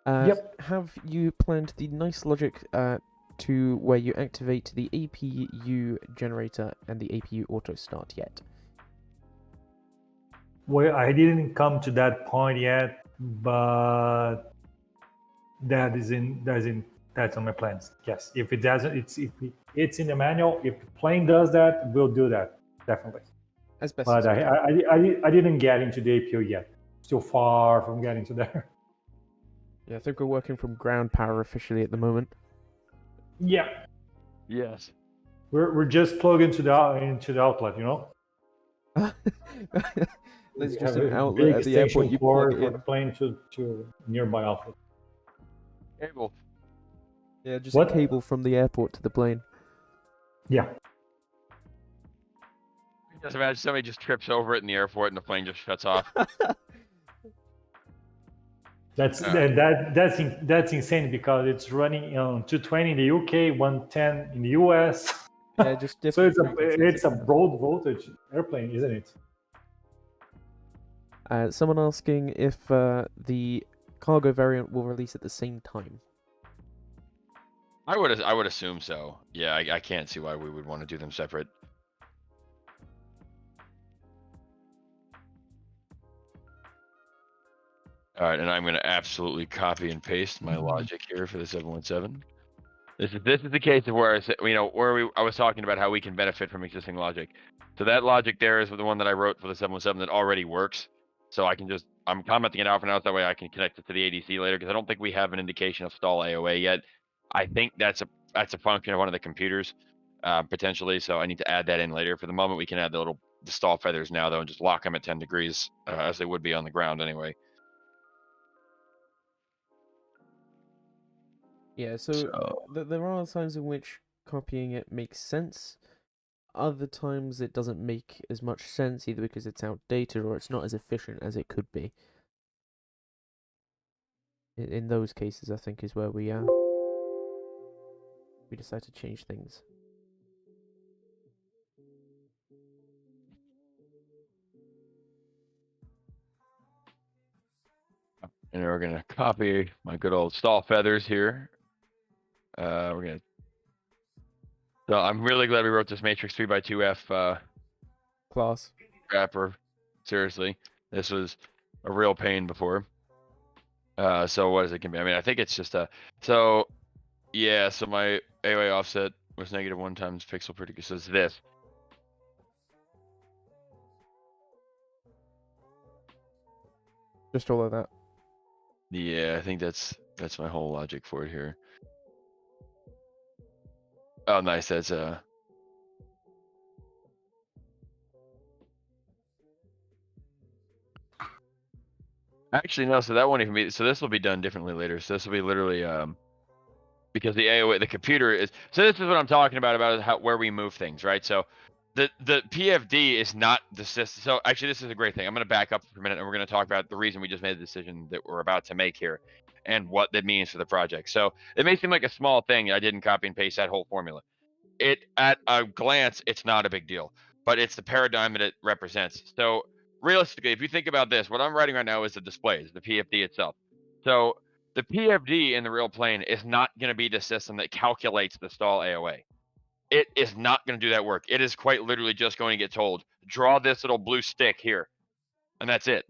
Yep. Have you planned the nice logic to where you activate the APU generator and the APU auto start yet? Well, I didn't come to that point yet, but that's on my plans. Yes, if it doesn't, it's in the manual. If the plane does that, we'll do that definitely. As best But as we can. I didn't get into the APU yet. Still far from getting to there. Yeah, I think we're working from ground power officially at the moment. Yeah, Yes. we're just plugged into the outlet, you know. There's We just have an a outlet big at the airport extension you plug cord it for in. the plane to nearby outlet. Cable. Yeah, just What? a cable from the airport to the plane. Yeah, Just imagine somebody just trips over it in the airport and the plane just shuts off. that's that's insane because it's running on 220 in the UK, 110 in the US. Yeah, just So different frequencies. it's a broad voltage airplane, isn't it? Someone asking if the cargo variant will release at the same time. I would assume so. Yeah, I can't see why we would want to do them separate. All right, and I'm going to absolutely copy and paste my logic here for the 717. This is the case of where I was talking about how we can benefit from existing logic. So that logic there is the one that I wrote for the 717 that already works. So I'm commenting it out for now, so that way I can connect it to the ADC later, because I don't think we have an indication of stall AOA yet. I think that's a function of one of the computers, potentially. So I need to add that in later. For the moment, we can add the stall feathers now though, and just lock them at 10 degrees as they would be on the ground anyway. Yeah, so there are times in which copying it makes sense. Other times it doesn't make as much sense, either because it's outdated or it's not as efficient as it could be. In those cases, I think, is where we decide to change things. And we're gonna copy my good old stall feathers here. So I'm really glad we wrote this matrix 3x2F Class. wrapper. Seriously, this was a real pain before. So what is it gonna be? I mean, I think it's just so yeah. So my AOA offset was -1 times pixel per degree. So it's this. Just all of that. Yeah, I think that's my whole logic for it here. Oh, nice. That's Actually, no. So that won't even be. So this will be done differently later. So this will be literally because the AOA, the computer is. So this is what I'm talking about how where we move things, right? So the PFD is not the system. So actually, this is a great thing. I'm going to back up for a minute, and we're going to talk about the reason we just made the decision that we're about to make here, and what that means for the project. So it may seem like a small thing. I didn't copy and paste that whole formula. It at a glance, it's not a big deal, but it's the paradigm that it represents. So realistically, if you think about this, what I'm writing right now is the displays, the PFD itself. So the PFD in the real plane is not going to be the system that calculates the stall AOA. It is not going to do that work. It is quite literally just going to get told, draw this little blue stick here, and that's it.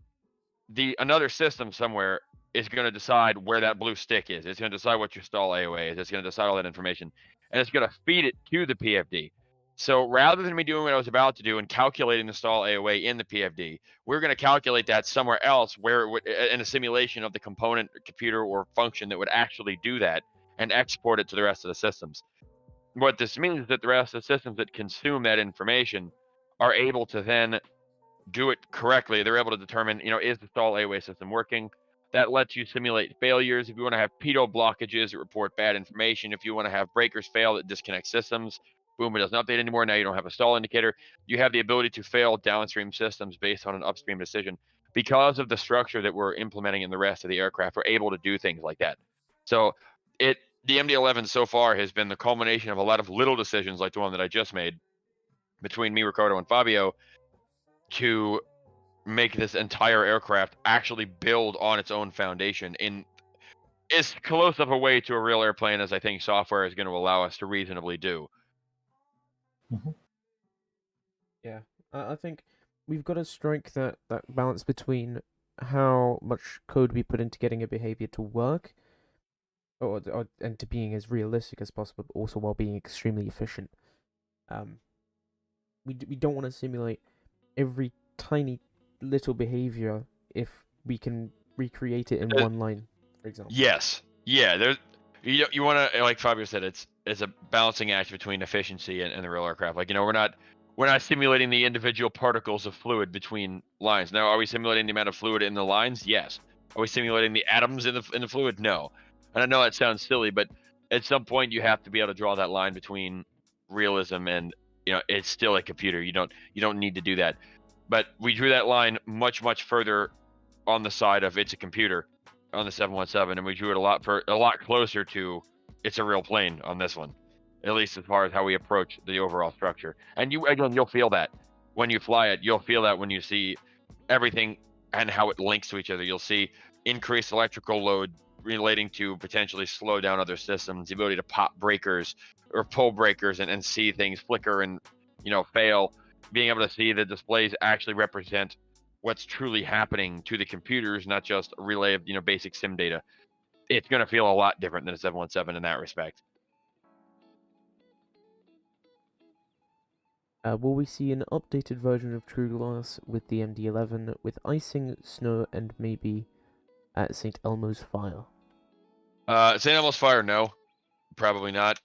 Another system somewhere is going to decide where that blue stick is. It's going to decide what your stall AOA is. It's going to decide all that information, and it's going to feed it to the PFD. So rather than me doing what I was about to do and calculating the stall AOA in the PFD, we're going to calculate that somewhere else where it would, in a simulation of the component, computer, or function that would actually do that, and export it to the rest of the systems. What this means is that the rest of the systems that consume that information are able to then do it correctly. They're able to determine, is the stall AOA system working? That lets you simulate failures. If you want to have pitot blockages that report bad information, if you want to have breakers fail that disconnect systems, boom, it doesn't update anymore. Now you don't have a stall indicator. You have the ability to fail downstream systems based on an upstream decision. Because of the structure that we're implementing in the rest of the aircraft, we're able to do things like that. So the MD-11 so far has been the culmination of a lot of little decisions like the one that I just made between me, Ricardo, and Fabio to make this entire aircraft actually build on its own foundation in as close of a way to a real airplane as I think software is going to allow us to reasonably do. Yeah, I think we've got to strike that balance between how much code we put into getting a behavior to work, and to being as realistic as possible, but also while being extremely efficient. We don't want to simulate every tiny little behavior if we can recreate it in one line, for example. Yes. Yeah. There's you want to, like Fabio said, it's a balancing act between efficiency and the real aircraft. Like, we're not simulating the individual particles of fluid between lines. Now, are we simulating the amount of fluid in the lines? Yes. Are we simulating the atoms in the fluid? No. And I know that sounds silly, but at some point you have to be able to draw that line between realism and it's still a computer. You don't need to do that. But we drew that line much further on the side of it's a computer on the 717, and we drew it a lot closer to it's a real plane on this one, at least as far as how we approach the overall structure. And you'll feel that when you fly it. You'll feel that when you see everything and how it links to each other. You'll see increased electrical load relating to potentially slow down other systems, the ability to pop breakers or pull breakers and see things flicker and fail. Being able to see the displays actually represent what's truly happening to the computers, not just a relay of basic sim data. It's going to feel a lot different than a 717 in that respect. Will we see an updated version of True Glass with the MD-11 with icing, snow, and maybe at St. Elmo's Fire? St. Elmo's Fire, no, probably not.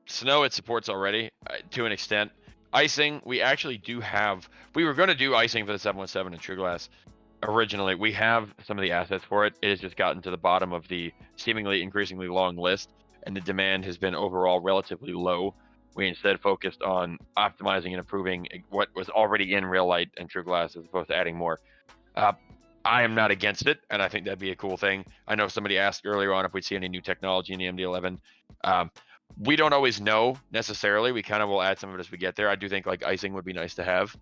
Snow it supports already to an extent. Icing, we actually do have. We were going to do icing for the 717 and True Glass originally. We have some of the assets for it. It has just gotten to the bottom of the seemingly increasingly long list, and the demand has been overall relatively low. We instead focused on optimizing and improving what was already in Real Light and True Glass as opposed to adding more. I am not against it, and I think that'd be a cool thing. I know somebody asked earlier on if we'd see any new technology in the MD-11. We don't always know necessarily. We kind of will add some of it as we get there. I do think like icing would be nice to have.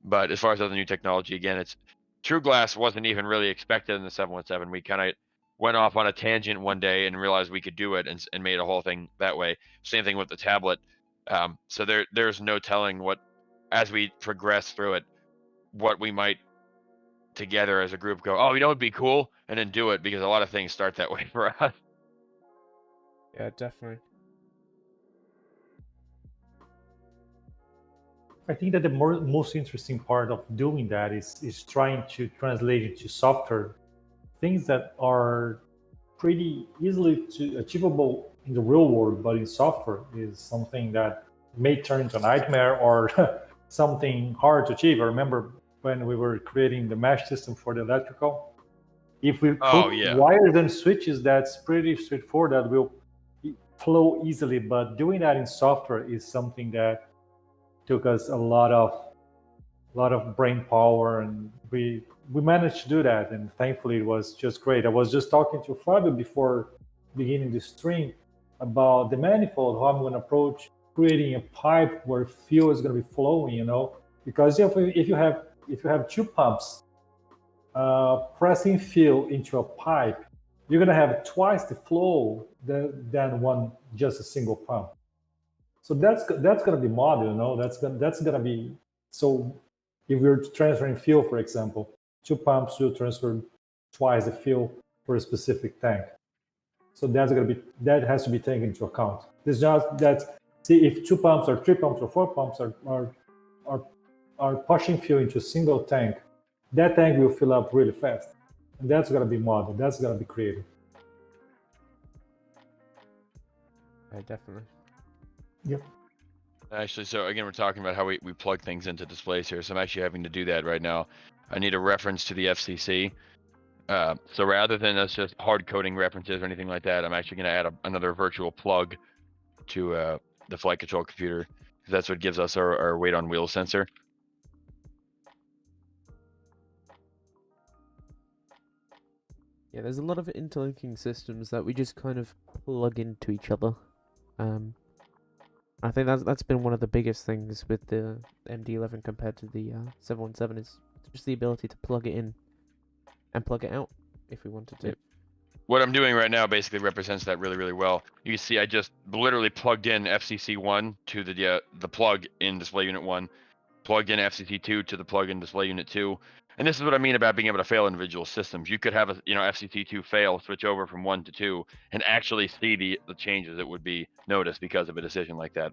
But as far as other new technology, again, it's True Glass wasn't even really expected in the 717. We kind of went off on a tangent one day and realized we could do it and made a whole thing that way. Same thing with the tablet. So there's no telling what, as we progress through it, what we might together as a group go, oh, it'd be cool, and then do it, because a lot of things start that way for us. Yeah, definitely. I think that the most interesting part of doing that is trying to translate into software things that are pretty easily achievable in the real world, but in software is something that may turn into a nightmare or something hard to achieve. I remember when we were creating the mesh system for the electrical, If we Oh, put yeah. wires and switches, that's pretty straightforward. That will flow easily. But doing that in software is something that took us a lot of brain power, and we managed to do that. And thankfully, it was just great. I was just talking to Fabio before beginning the stream about the manifold, how I'm going to approach creating a pipe where fuel is going to be flowing. Because if you have two pumps pressing fuel into a pipe, you're going to have twice the flow than one just a single pump. So that's going to be modeled. That's going to be so. If we're transferring fuel, for example, two pumps will transfer twice the fuel for a specific tank. So that has to be taken into account. It's just that, see, if two pumps or three pumps or four pumps are pushing fuel into a single tank, that tank will fill up really fast, and that's going to be modeled. That's going to be created. Yeah, definitely. Yep. Actually, so again, we're talking about how we plug things into displays here. So I'm actually having to do that right now. I need a reference to the FCC. So rather than us just hard coding references or anything like that, I'm actually going to add another virtual plug to the flight control computer, because that's what gives us our weight on wheel sensor. Yeah, there's a lot of interlinking systems that we just kind of plug into each other. I think that's been one of the biggest things with the MD-11 compared to the 717 is just the ability to plug it in and plug it out if we wanted to. Yep. What I'm doing right now basically represents that really, really well. You can see I just literally plugged in FCC1 to the plug in display unit 1, plugged in FCC2 to the plug in display unit 2. And this is what I mean about being able to fail individual systems. You could have a FCC2 fail, switch over from 1 to 2, and actually see the changes that would be noticed because of a decision like that.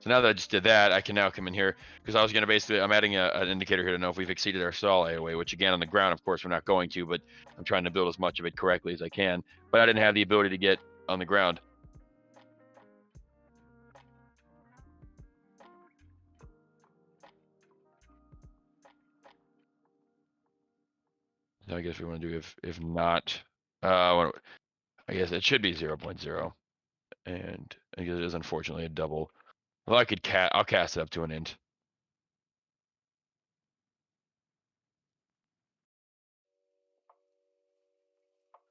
So now that I just did that, I can now come in here, because I was going to basically, I'm adding an indicator here to know if we've exceeded our stall AOA, which again, on the ground, of course, we're not going to, but I'm trying to build as much of it correctly as I can. But I didn't have the ability to get on the ground. So I guess we want to do, if not, I guess it should be 0.0. And I guess it is unfortunately a double. Well, I'll cast it up to an int.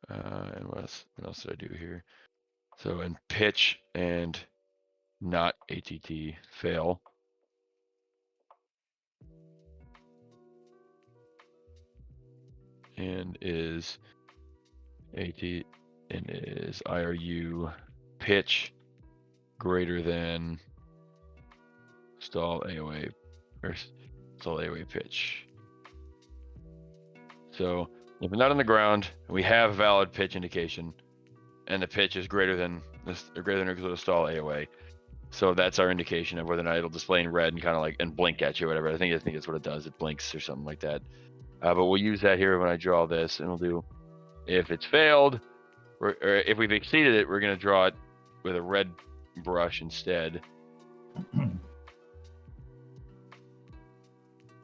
And what else did I do here? So in pitch and not ATT fail. And is AT and is IRU pitch greater than stall AOA or stall AOA pitch. So if we're not on the ground, we have valid pitch indication, and the pitch is greater than or equal to stall AOA. So that's our indication of whether or not it'll display in red and kind of like and blink at you or whatever. I think that's what it does. It blinks or something like that. But we'll use that here when I draw this, and we'll do, if it's failed, or if we've exceeded it, we're going to draw it with a red brush instead.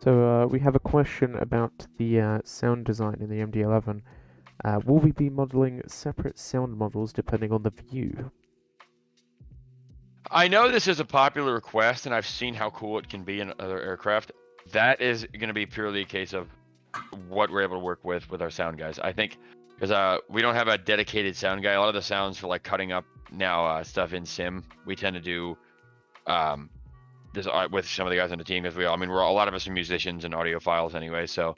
So we have a question about the sound design in the MD-11. Will we be modeling separate sound models depending on the view? I know this is a popular request, and I've seen how cool it can be in other aircraft. That is going to be purely a case of what we're able to work with our sound guys. I think because we don't have a dedicated sound guy. A lot of the sounds for like cutting up now stuff in sim, we tend to do this with some of the guys on the team, because a lot of us are musicians and audiophiles anyway, so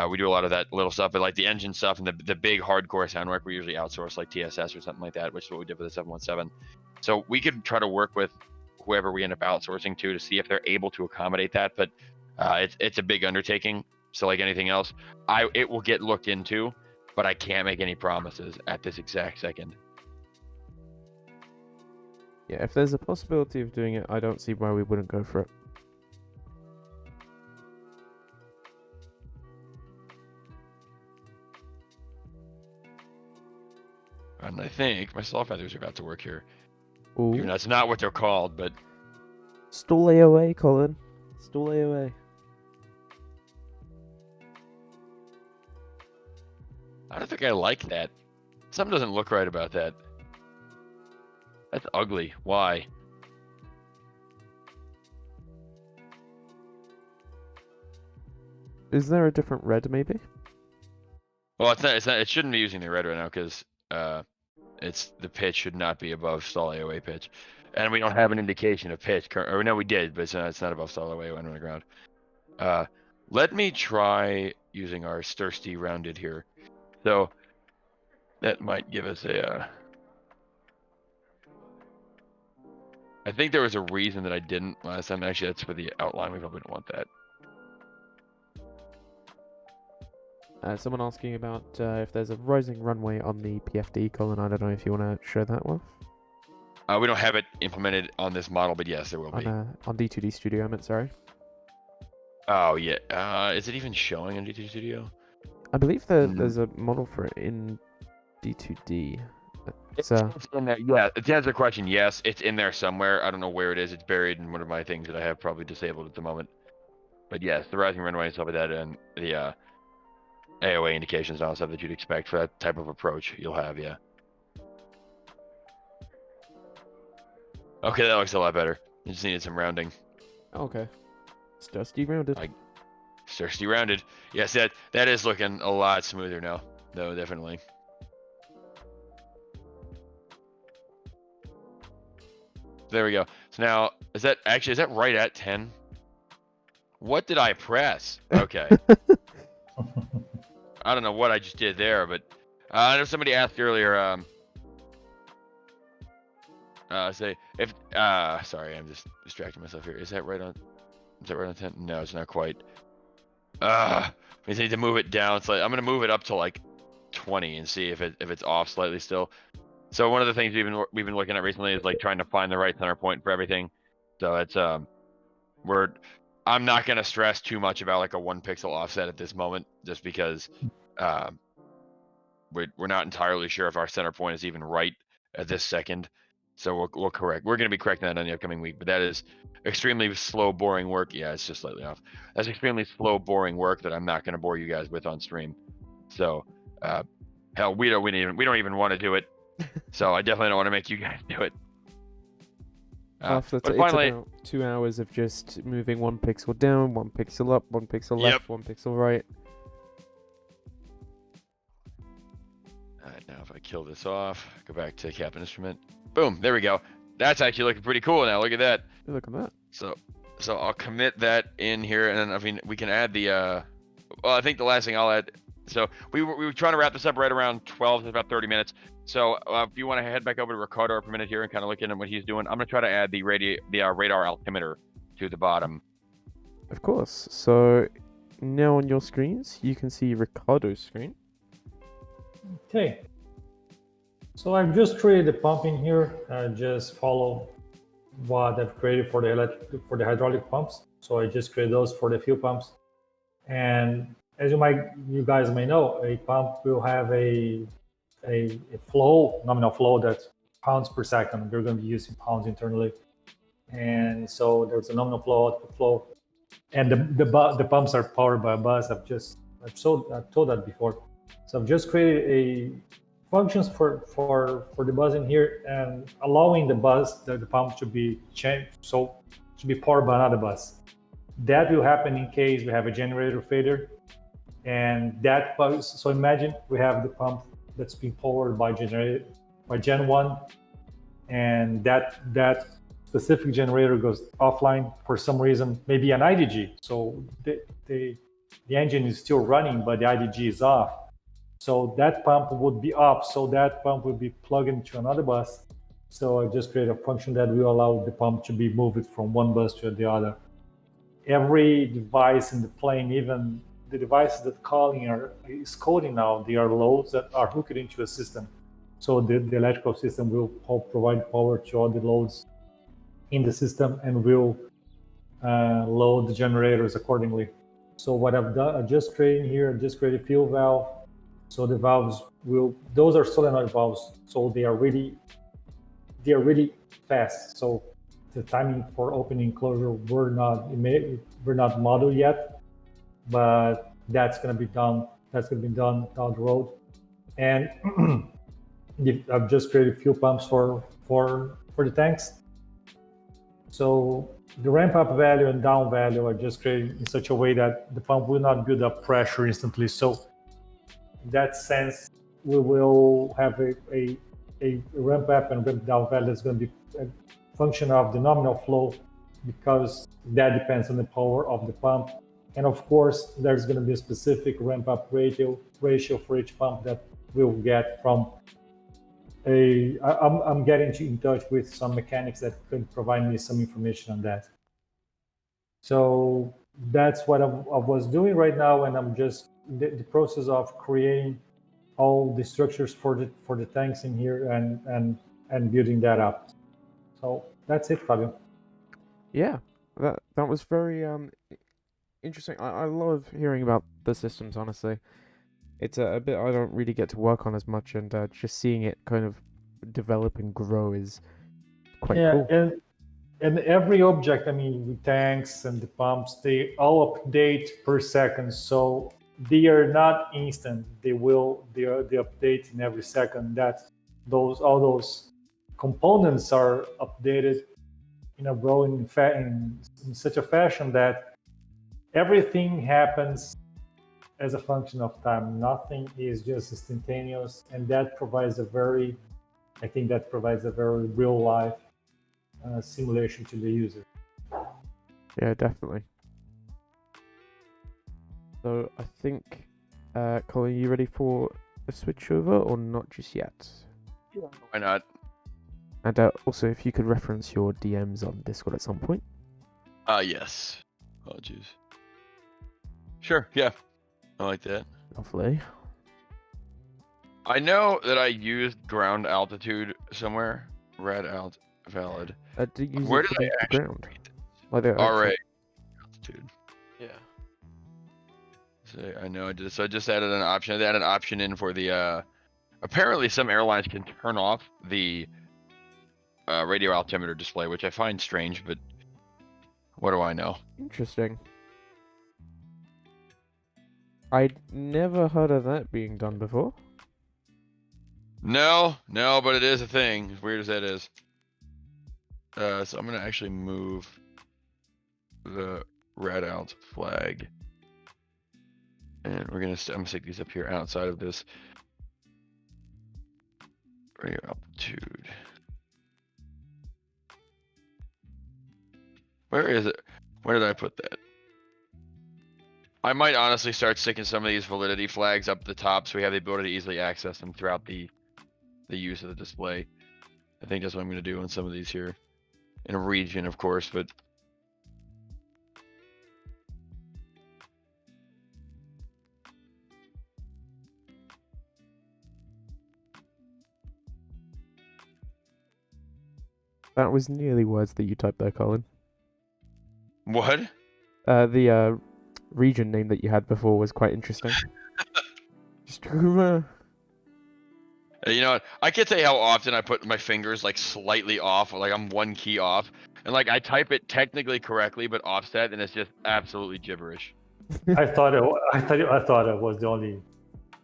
we do a lot of that little stuff. But like the engine stuff and the big hardcore sound work, we usually outsource, like TSS or something like that, which is what we did with the 717. So we could try to work with whoever we end up outsourcing to see if they're able to accommodate that. But it's a big undertaking. So like anything else, it will get looked into, but I can't make any promises at this exact second. Yeah, if there's a possibility of doing it, I don't see why we wouldn't go for it. And I think my stall feathers are about to work here. Ooh. Even though that's not what they're called, but... Stall AOA, Colin. Stall AOA. I don't think I like that. Something doesn't look right about that. That's ugly. Why? Is there a different red, maybe? Well, it's not. It's not. It shouldn't be using the red right now because it's the pitch should not be above stall AOA pitch, and we don't have an indication of pitch. Or no, we did, but it's not above stall AOA when on the ground. Let me try using our thirsty rounded here. So that might give us a. I think there was a reason that I didn't last time. Actually, that's for the outline. We probably don't want that. Someone asking about if there's a rising runway on the PFD, Colin. I don't know if you want to show that one. We don't have it implemented on this model, but yes, there will be. On D2D Studio, I meant, sorry. Oh, yeah. Is it even showing on D2D Studio? I believe there's a model for it in D2D. It's in there. Yeah, to answer the question, yes, it's in there somewhere. I don't know where it is. It's buried in one of my things that I have probably disabled at the moment. But yes, the rising runway and stuff like that, and the AOA indications and all stuff that you'd expect for that type of approach, you'll have, yeah. Okay, that looks a lot better. You just needed some rounding. Okay. Thirsty rounded. Thirsty rounded. Yes, that is looking a lot smoother now, though, definitely. There we go. So now, is that right at 10? What did I press? Okay. I don't know what I just did there, but I know somebody asked earlier, say if sorry, I'm just distracting myself here. Is that right on 10? No, it's not quite. We need to move it down slightly. I'm gonna move it up to like 20 and see if it's off slightly still. So one of the things we've been looking at recently is like trying to find the right center point for everything. So it's I'm not gonna stress too much about like a 1 pixel offset at this moment, just because we're not entirely sure if our center point is even right at this second. So we'll correct. We're gonna be correcting that in the upcoming week. But that is extremely slow, boring work. Yeah, it's just slightly off. That's extremely slow, boring work that I'm not gonna bore you guys with on stream. So hell, we don't even want to do it. So I definitely don't want to make you guys do it. After but it's finally, about 2 hours of just moving 1 pixel down, 1 pixel up, 1 pixel left, Yep. 1 pixel right. Alright, now if I kill this off, go back to cap instrument. Boom, there we go. That's actually looking pretty cool now. Look at that. Look at that. So I'll commit that in here, and then I mean we can add the well, I think the last thing I'll add. So we were trying to wrap this up right around 12 to about 30 minutes. So if you want to head back over to Ricardo for a minute here and kind of look at what he's doing, I'm gonna try to add the radar altimeter to the bottom. Of course. So now on your screens, you can see Ricardo's screen. Okay. So I've just created a pump in here. Just follow what I've created for the hydraulic pumps. So I just created those for the fuel pumps. And as you guys may know, a pump will have a nominal flow that's pounds per second. We're going to be using pounds internally, and so there's a nominal flow, output flow, and the pumps are powered by a bus. I've told that before. So I've just created a functions for the bus in here, and allowing the pump to be changed, so to be powered by another bus. That will happen in case we have a generator failure, and so imagine we have the pump that's being powered by Gen 1, and that specific generator goes offline for some reason, maybe an IDG. So the engine is still running, but the IDG is off. So that pump would be off. So that pump would be plugged into another bus. So I just created a function that will allow the pump to be moved from one bus to the other. Every device in the plane, even the devices that is coding now, they are loads that are hooked into a system. So the electrical system will provide power to all the loads in the system and will load the generators accordingly. So what I've done, I just created a fuel valve. So the valves those are solenoid valves. So they are really fast. So the timing for opening and closure we're not modeled yet, but that's going to be done. That's going to be done down the road. and I've just created fuel pumps for the tanks. So the ramp up value and down value are just created in such a way that the pump will not build up pressure instantly. So in that sense, we will have a ramp up and ramp down value that's going to be a function of the nominal flow, because that depends on the power of the pump. And of course, there's going to be a specific ramp up ratio for each pump that we'll get from I'm getting in touch with some mechanics that could provide me some information on that. So that's what I was doing right now, and I'm just the process of creating all the structures for the tanks in here and building that up. So that's it, Fabio. Yeah, that was very interesting. I love hearing about the systems, honestly. It's a bit I don't really get to work on as much, and just seeing it kind of develop and grow is quite cool. And every object, I mean, the tanks and the pumps, they all update per second. So they are not instant. They update in every second. That all those components are updated in a row in such a fashion that everything happens as a function of time. Nothing is just instantaneous, and that provides a very real life simulation to the user. Yeah, definitely. So I think, Colin, you ready for a switch over or not just yet? Why not? And also, if you could reference your DMs on Discord at some point. Yes. Apologies. Sure, yeah. I like that. Lovely. I know that I used ground altitude somewhere. Rad alt valid. Where did I actually ground? read this? RA altitude. Yeah. So I know I did. So I just added an option. I added an option in for the. Apparently, some airlines can turn off the radio altimeter display, which I find strange, but what do I know? Interesting. I'd never heard of that being done before. No, but it is a thing. As weird as that is. So I'm gonna actually move the red alt flag, and we're gonna. I'm gonna stick these up here outside of this radio altitude. Where is it? Where did I put that? I might honestly start sticking some of these validity flags up the top so we have the ability to easily access them throughout the use of the display. I think that's what I'm going to do on some of these here. In a region, of course, but... That was nearly words that you typed there, Colin. What? The region name that you had before was quite interesting. Just You know what? I can't tell you how often I put my fingers like slightly off, like I'm one key off, and like I type it technically correctly but offset, and it's just absolutely gibberish. I thought I was the only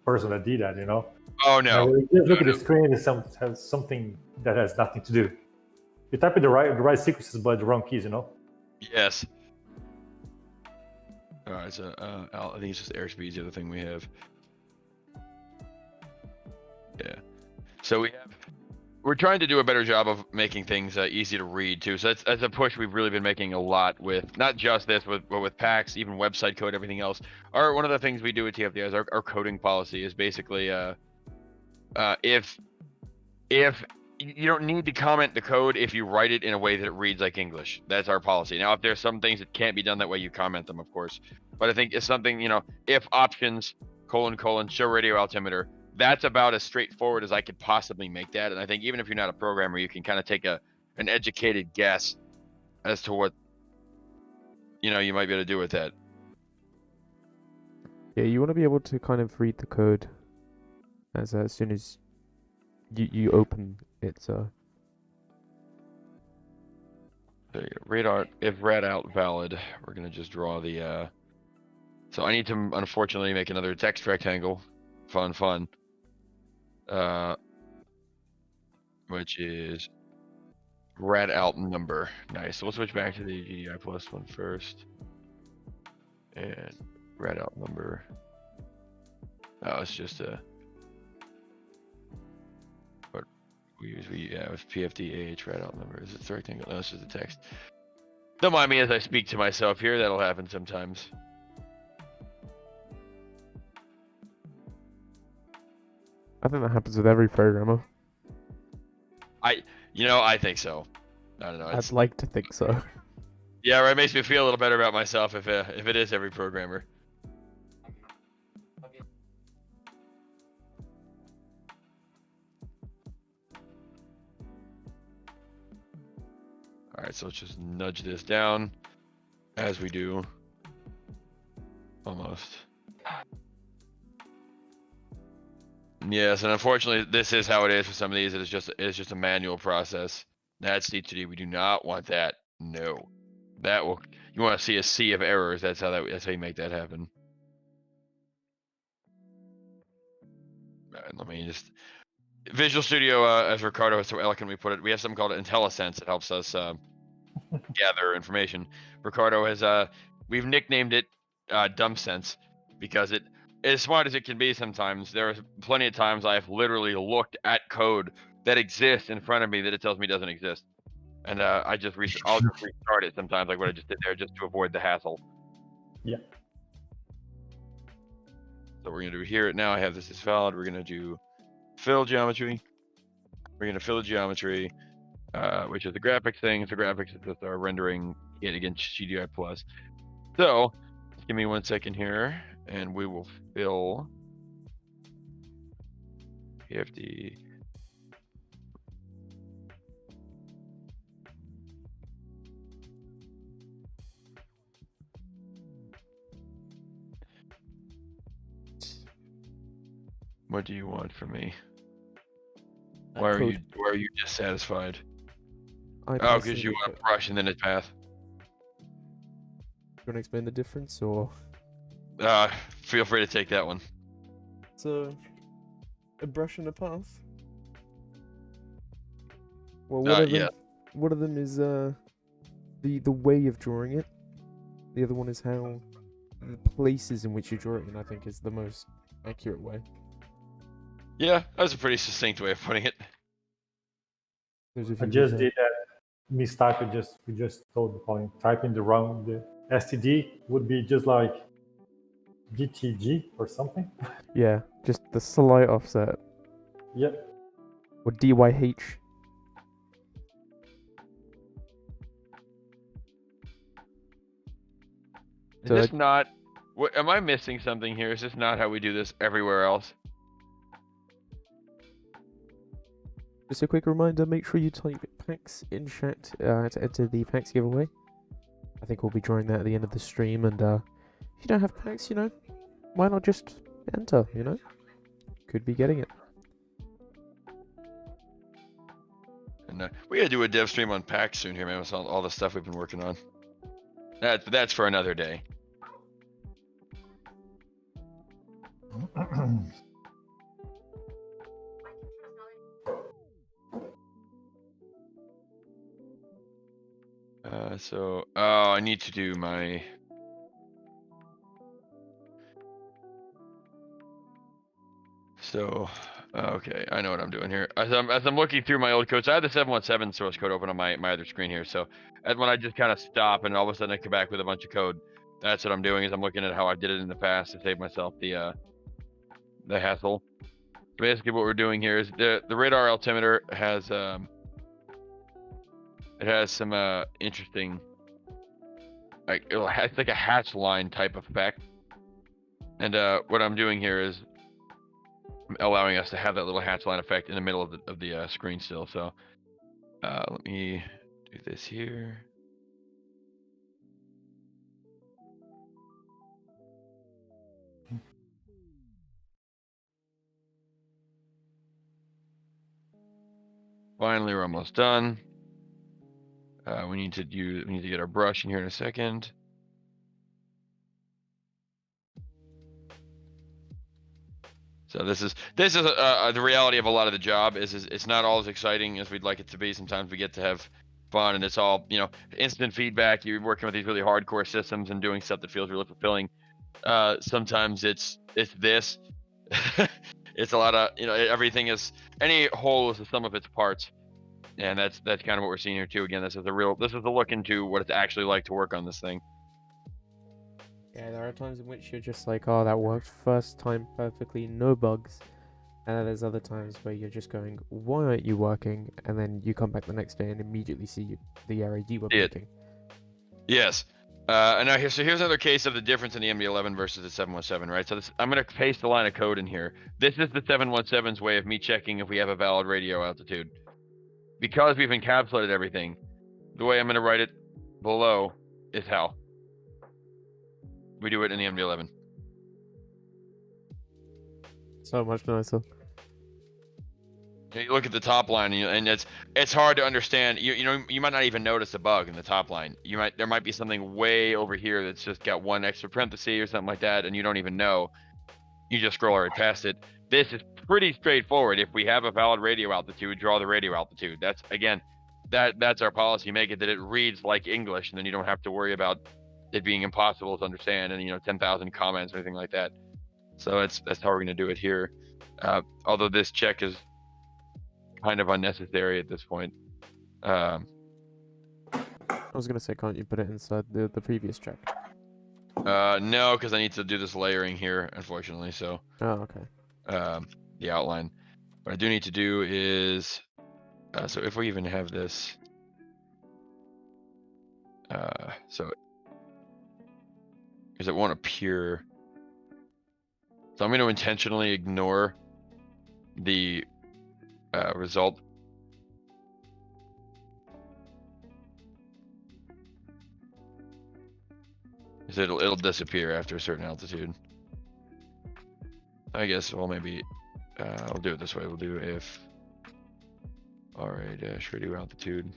person that did that. You know. Oh no! Just look at the screen. It has something that has nothing to do. You type in the right sequences, but the wrong keys. You know. Yes. All right. So I think it's just airspeed's the other thing we have. Yeah. So we're trying to do a better job of making things easy to read too. So that's a push we've really been making a lot with, not just this, but with packs, even website code, everything else. One of the things we do at TFDI is our coding policy is basically if you don't need to comment the code if you write it in a way that it reads like English. That's our policy. Now, if there's some things that can't be done that way, you comment them, of course. But I think it's something, if options, : show radio altimeter, that's about as straightforward as I could possibly make that. And I think even if you're not a programmer, you can kind of take an educated guess as to what, you might be able to do with that. Yeah, you want to be able to kind of read the code as soon as you open it. So radar, if rad out valid, we're going to just draw the... So I need to, unfortunately, make another text rectangle. Fun. which is red out number. Nice. So we'll switch back to the GDI plus one first. And red out number. Oh, it's just a what we use. It was PFDH red out number. Is it the rectangle? No, it's just the text. Don't mind me as I speak to myself here. That'll happen sometimes. I think that happens with every programmer. I think so. I don't know. I'd like to think so. Yeah, right. It makes me feel a little better about myself if it is every programmer. All right, so let's just nudge this down as we do. Almost. Yes, and unfortunately, this is how it is for some of these. It's just a manual process. That's D2D. We do not want that. No, that will. You want to see a sea of errors. That's how you make that happen. Let me just. Visual Studio, as Ricardo has so eloquently put it, we have something called IntelliSense that helps us gather information. Ricardo has we've nicknamed it Dumb Sense because it, as smart as it can be sometimes, there are plenty of times I've literally looked at code that exists in front of me that it tells me doesn't exist. And I'll just restart it sometimes, like what I just did there, just to avoid the hassle. Yeah. So we're gonna do here now. I have this is valid. We're gonna do fill geometry. We're gonna fill the geometry, which is the graphics thing. So graphics is just our rendering it against GDI plus. So just give me 1 second here, and we will fill PFD. What do you want from me? Why are you dissatisfied? Oh, because you want a brush and then a path. You want to explain the difference, or? Feel free to take that one. So, a brush and a path. Well, one of them is the way of drawing it. The other one is how the places in which you draw it in, I think, is the most accurate way. Yeah, that was a pretty succinct way of putting it. I just did that mistake. We just told the point. Typing the STD would be just like GTG or something. Yeah, just the slight offset. Yep. Or DYH. Is this not? What, am I missing something here? Is this not how we do this everywhere else? Just a quick reminder, make sure you type PAX in chat to enter the PAX giveaway. I think we'll be drawing that at the end of the stream, and if you don't have PAX, why not just enter, Could be getting it. And we gotta do a dev stream on PAX soon here, man, with all the stuff we've been working on. That's for another day. I need to do my. Okay, I know what I'm doing here. As I'm looking through my old code, so I have the 717 source code open on my other screen here. So when I just kind of stop and all of a sudden I come back with a bunch of code, that's what I'm doing. Is I'm looking at how I did it in the past to save myself the hassle. Basically, what we're doing here is the radar altimeter has it has some interesting, it's like a hatch line type effect. And what I'm doing here is I'm allowing us to have that little hatch line effect in the middle of the screen still. So let me do this here. Finally, we're almost done. We need to get our brush in here in a second. So this is the reality of a lot of the job is it's not all as exciting as we'd like it to be. Sometimes we get to have fun and it's all, you know, instant feedback. You're working with these really hardcore systems and doing stuff that feels really fulfilling. Sometimes it's this. It's a lot of, you know, everything is, any whole is the sum of its parts. And that's kind of what we're seeing here too. Again, this is a look into what it's actually like to work on this thing. Yeah, there are times in which you're just like, oh, that worked first time perfectly, no bugs. And then there's other times where you're just going, why aren't you working? And then you come back the next day and immediately see the error you were making. Yes. And now here's another case of the difference in the MD-11 versus the 717, right? So I'm going to paste a line of code in here. This is the 717's way of me checking if we have a valid radio altitude. Because we've encapsulated everything, the way I'm going to write it below is how we do it in the MD-11. So much nicer. You look at the top line, and it's hard to understand. You know, you might not even notice a bug in the top line. There might be something way over here that's just got one extra parenthesis or something like that, and you don't even know. You just scroll right past it. This is pretty straightforward. If we have a valid radio altitude, draw the radio altitude. That's our policy. Make it that it reads like English, and then you don't have to worry about it being impossible to understand, and 10,000 comments or anything like that. So that's how we're gonna do it here. Although this check is kind of unnecessary at this point. I was gonna say, can't you put it inside the previous check? No, because I need to do this layering here, unfortunately. So. Oh, okay. The outline. What I do need to do is, so if we even have this, so because it won't appear. So I'm going to intentionally ignore the result. Because it'll disappear after a certain altitude. I guess, well, maybe we'll do it this way. We'll do if radio altitude.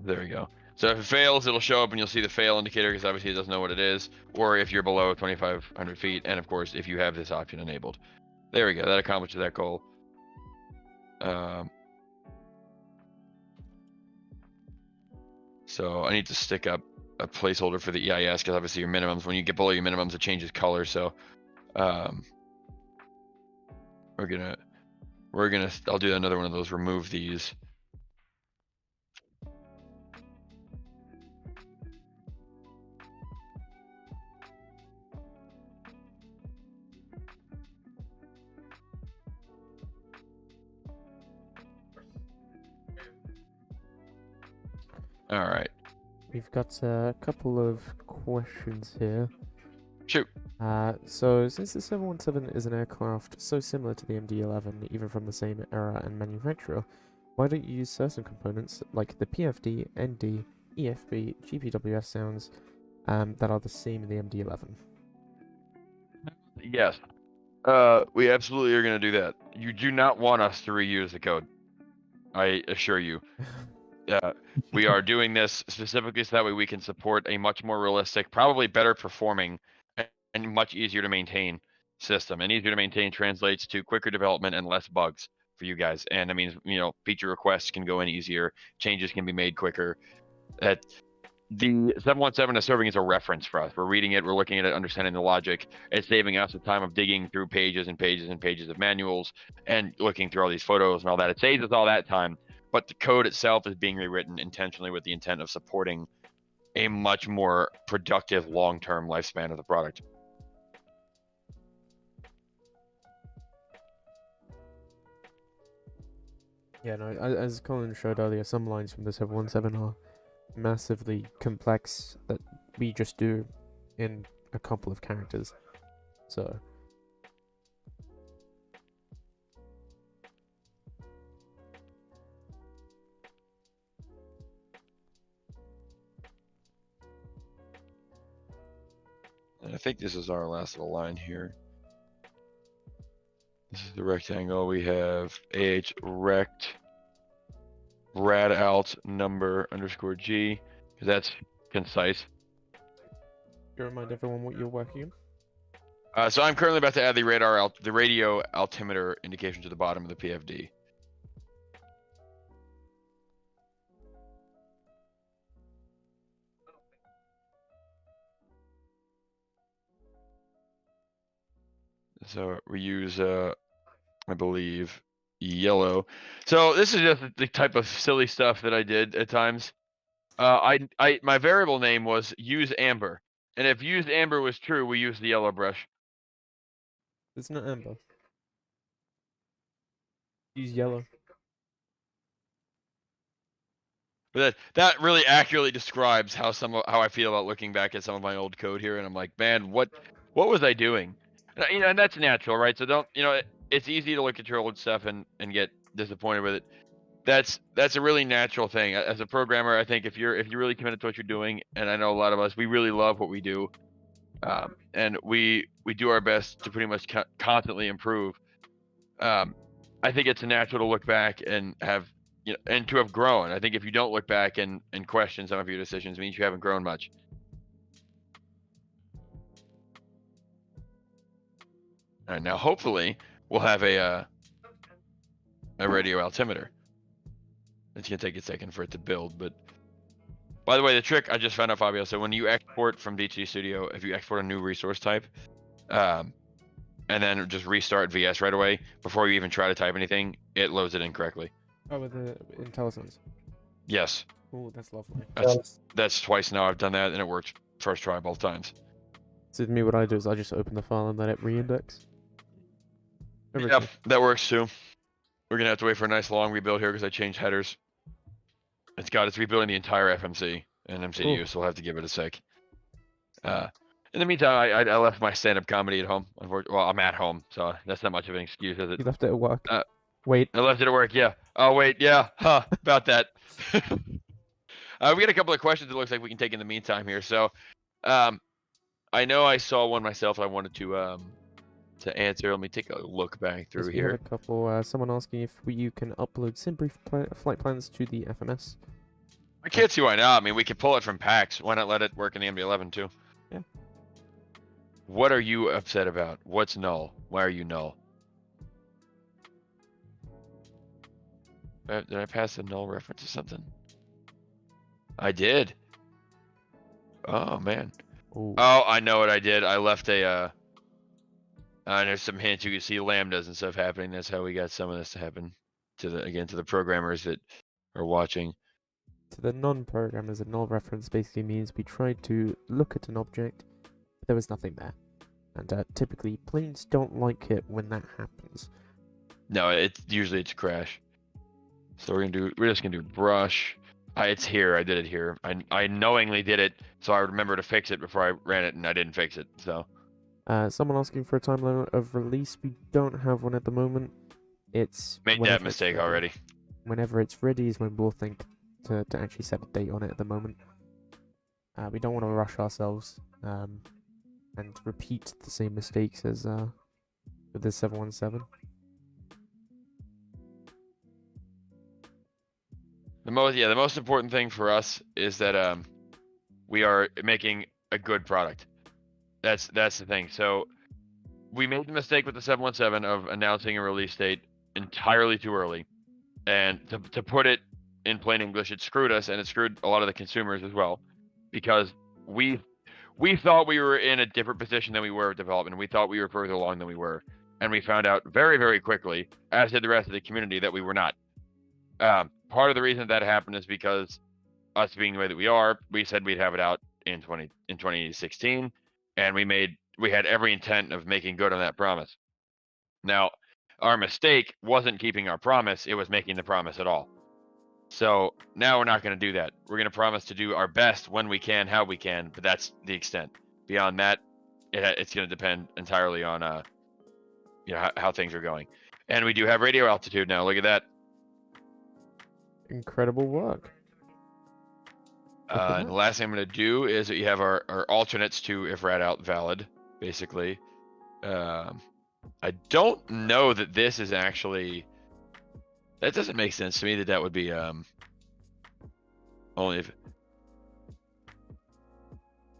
There we go. So if it fails, it'll show up and you'll see the fail indicator because obviously it doesn't know what it is, or if you're below 2,500 feet, and of course, if you have this option enabled. There we go. That accomplishes that goal. So I need to stick up a placeholder for the EIS because obviously your minimums, when you get below your minimums, it changes color. So I'll do another one of those, remove these. All right. We've got a couple of questions here. Shoot. So since the 717 is an aircraft so similar to the MD-11, even from the same era and manufacturer, why don't you use certain components like the PFD, ND, EFB, GPWS sounds that are the same in the MD-11? Yes. We absolutely are going to do that. You do not want us to reuse the code. I assure you. We are doing this specifically so that way we can support a much more realistic, probably better performing, and much easier to maintain system. And easier to maintain translates to quicker development and less bugs for you guys. And I mean, feature requests can go in easier, changes can be made quicker. That the 717 is serving as a reference for us. We're reading it, we're looking at it, understanding the logic. It's saving us the time of digging through pages and pages and pages of manuals and looking through all these photos and all that. It saves us all that time. But the code itself is being rewritten intentionally with the intent of supporting a much more productive long-term lifespan of the product. Yeah, no, as Colin showed earlier, some lines from the 717 are massively complex that we just do in a couple of characters. So And I think this is our last little line here. This is the rectangle. We have AH rect rad alt number underscore G, because that's concise. You remind everyone what you're working on. So I'm currently about to add the radio altimeter indication to the bottom of the PFD. So we use, I believe, yellow. So this is just the type of silly stuff that I did at times. My variable name was use amber, and if use amber was true, we used the yellow brush. It's not amber. Use yellow. But that really accurately describes how I feel about looking back at some of my old code here, and I'm like, man, what was I doing? And, and that's natural, right? So don't, it's easy to look at your old stuff and get disappointed with it. That's a really natural thing. As a programmer, I think if you're really committed to what you're doing, and I know a lot of us, we really love what we do, and we do our best to pretty much constantly improve. I think it's natural to look back and have, and to have grown. I think if you don't look back and question some of your decisions, it means you haven't grown much. All right, now hopefully we'll have a radio altimeter. It's gonna take a second for it to build, but by the way, the trick I just found out, Fabio. So when you export from DT Studio, if you export a new resource type, and then just restart VS right away before you even try to type anything, it loads it incorrectly. Oh, with the IntelliSense. Yes. Oh, that's lovely. That's twice now I've done that, and it worked first try both times. So to me, what I do is I just open the file and let it reindex. Yep, that works too. We're gonna have to wait for a nice long rebuild here because I changed headers. It's rebuilding the entire FMC and MCDU, so we'll have to give it a sec. In the meantime, I left my stand-up comedy at home. Well, I'm at home, so that's not much of an excuse, is it? You left it at work. Wait. I left it at work, yeah. Oh, wait, yeah. Huh, about that. We got a couple of questions it looks like we can take in the meantime here. So, I know I saw one myself I wanted to answer. Let me take a look back through We here. have a couple. Someone asking if you can upload SimBrief flight plans to the FMS. I can't see why not. I mean, we could pull it from packs. Why not let it work in the MD-11 too? Yeah. What are you upset about? What's null? Why are you null? Did I pass the null reference to something? I did. Oh, man. Ooh. Oh, I know what I did. I left a, there's some hints. You can see lambdas and stuff happening. That's how we got some of this to happen to the programmers that are watching. To the non-programmers, a null reference basically means we tried to look at an object, but there was nothing there. And typically, planes don't like it when that happens. No, it's a crash. So we're just gonna do brush. It's here. I did it here. I knowingly did it, so I remember to fix it before I ran it, and I didn't fix it. So. Someone asking for a timeline of release. We don't have one at the moment. It's made that mistake already. Whenever it's ready is when we'll think to actually set a date on it at the moment. We don't want to rush ourselves and repeat the same mistakes as with the 717. The most important thing for us is that we are making a good product. That's the thing. So we made the mistake with the 717 of announcing a release date entirely too early, and to put it in plain English, it screwed us, and it screwed a lot of the consumers as well, because we thought we were in a different position than we were with development. We thought we were further along than we were, and we found out very, very quickly, as did the rest of the community, that we were not. Part of the reason that happened is because us being the way that we are, we said we'd have it out in 2016, and we had every intent of making good on that promise. Now, our mistake wasn't keeping our promise, it was making the promise at all. So now we're not going to do that. We're going to promise to do our best when we can, how we can, but that's the extent. Beyond that, it's going to depend entirely on how things are going. And we do have radio altitude now. Look at that. Incredible work. And the last thing I'm going to do is that you have our alternates to if rat out valid, basically. I don't know that this is actually... That doesn't make sense to me that would be only if...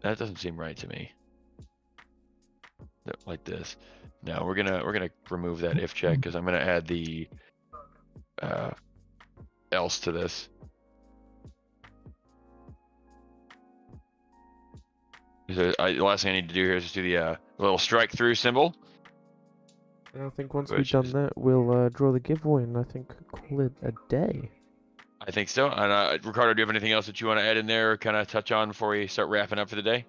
That doesn't seem right to me. Like this. No, we're gonna remove that if check because I'm gonna add the else to this. So the last thing I need to do here is just do the little strike through symbol. And I think once we've Which done is- that, we'll draw the giveaway and I think call it a day. I think so. And Ricardo, do you have anything else that you want to add in there or kind of touch on before we start wrapping up for the day?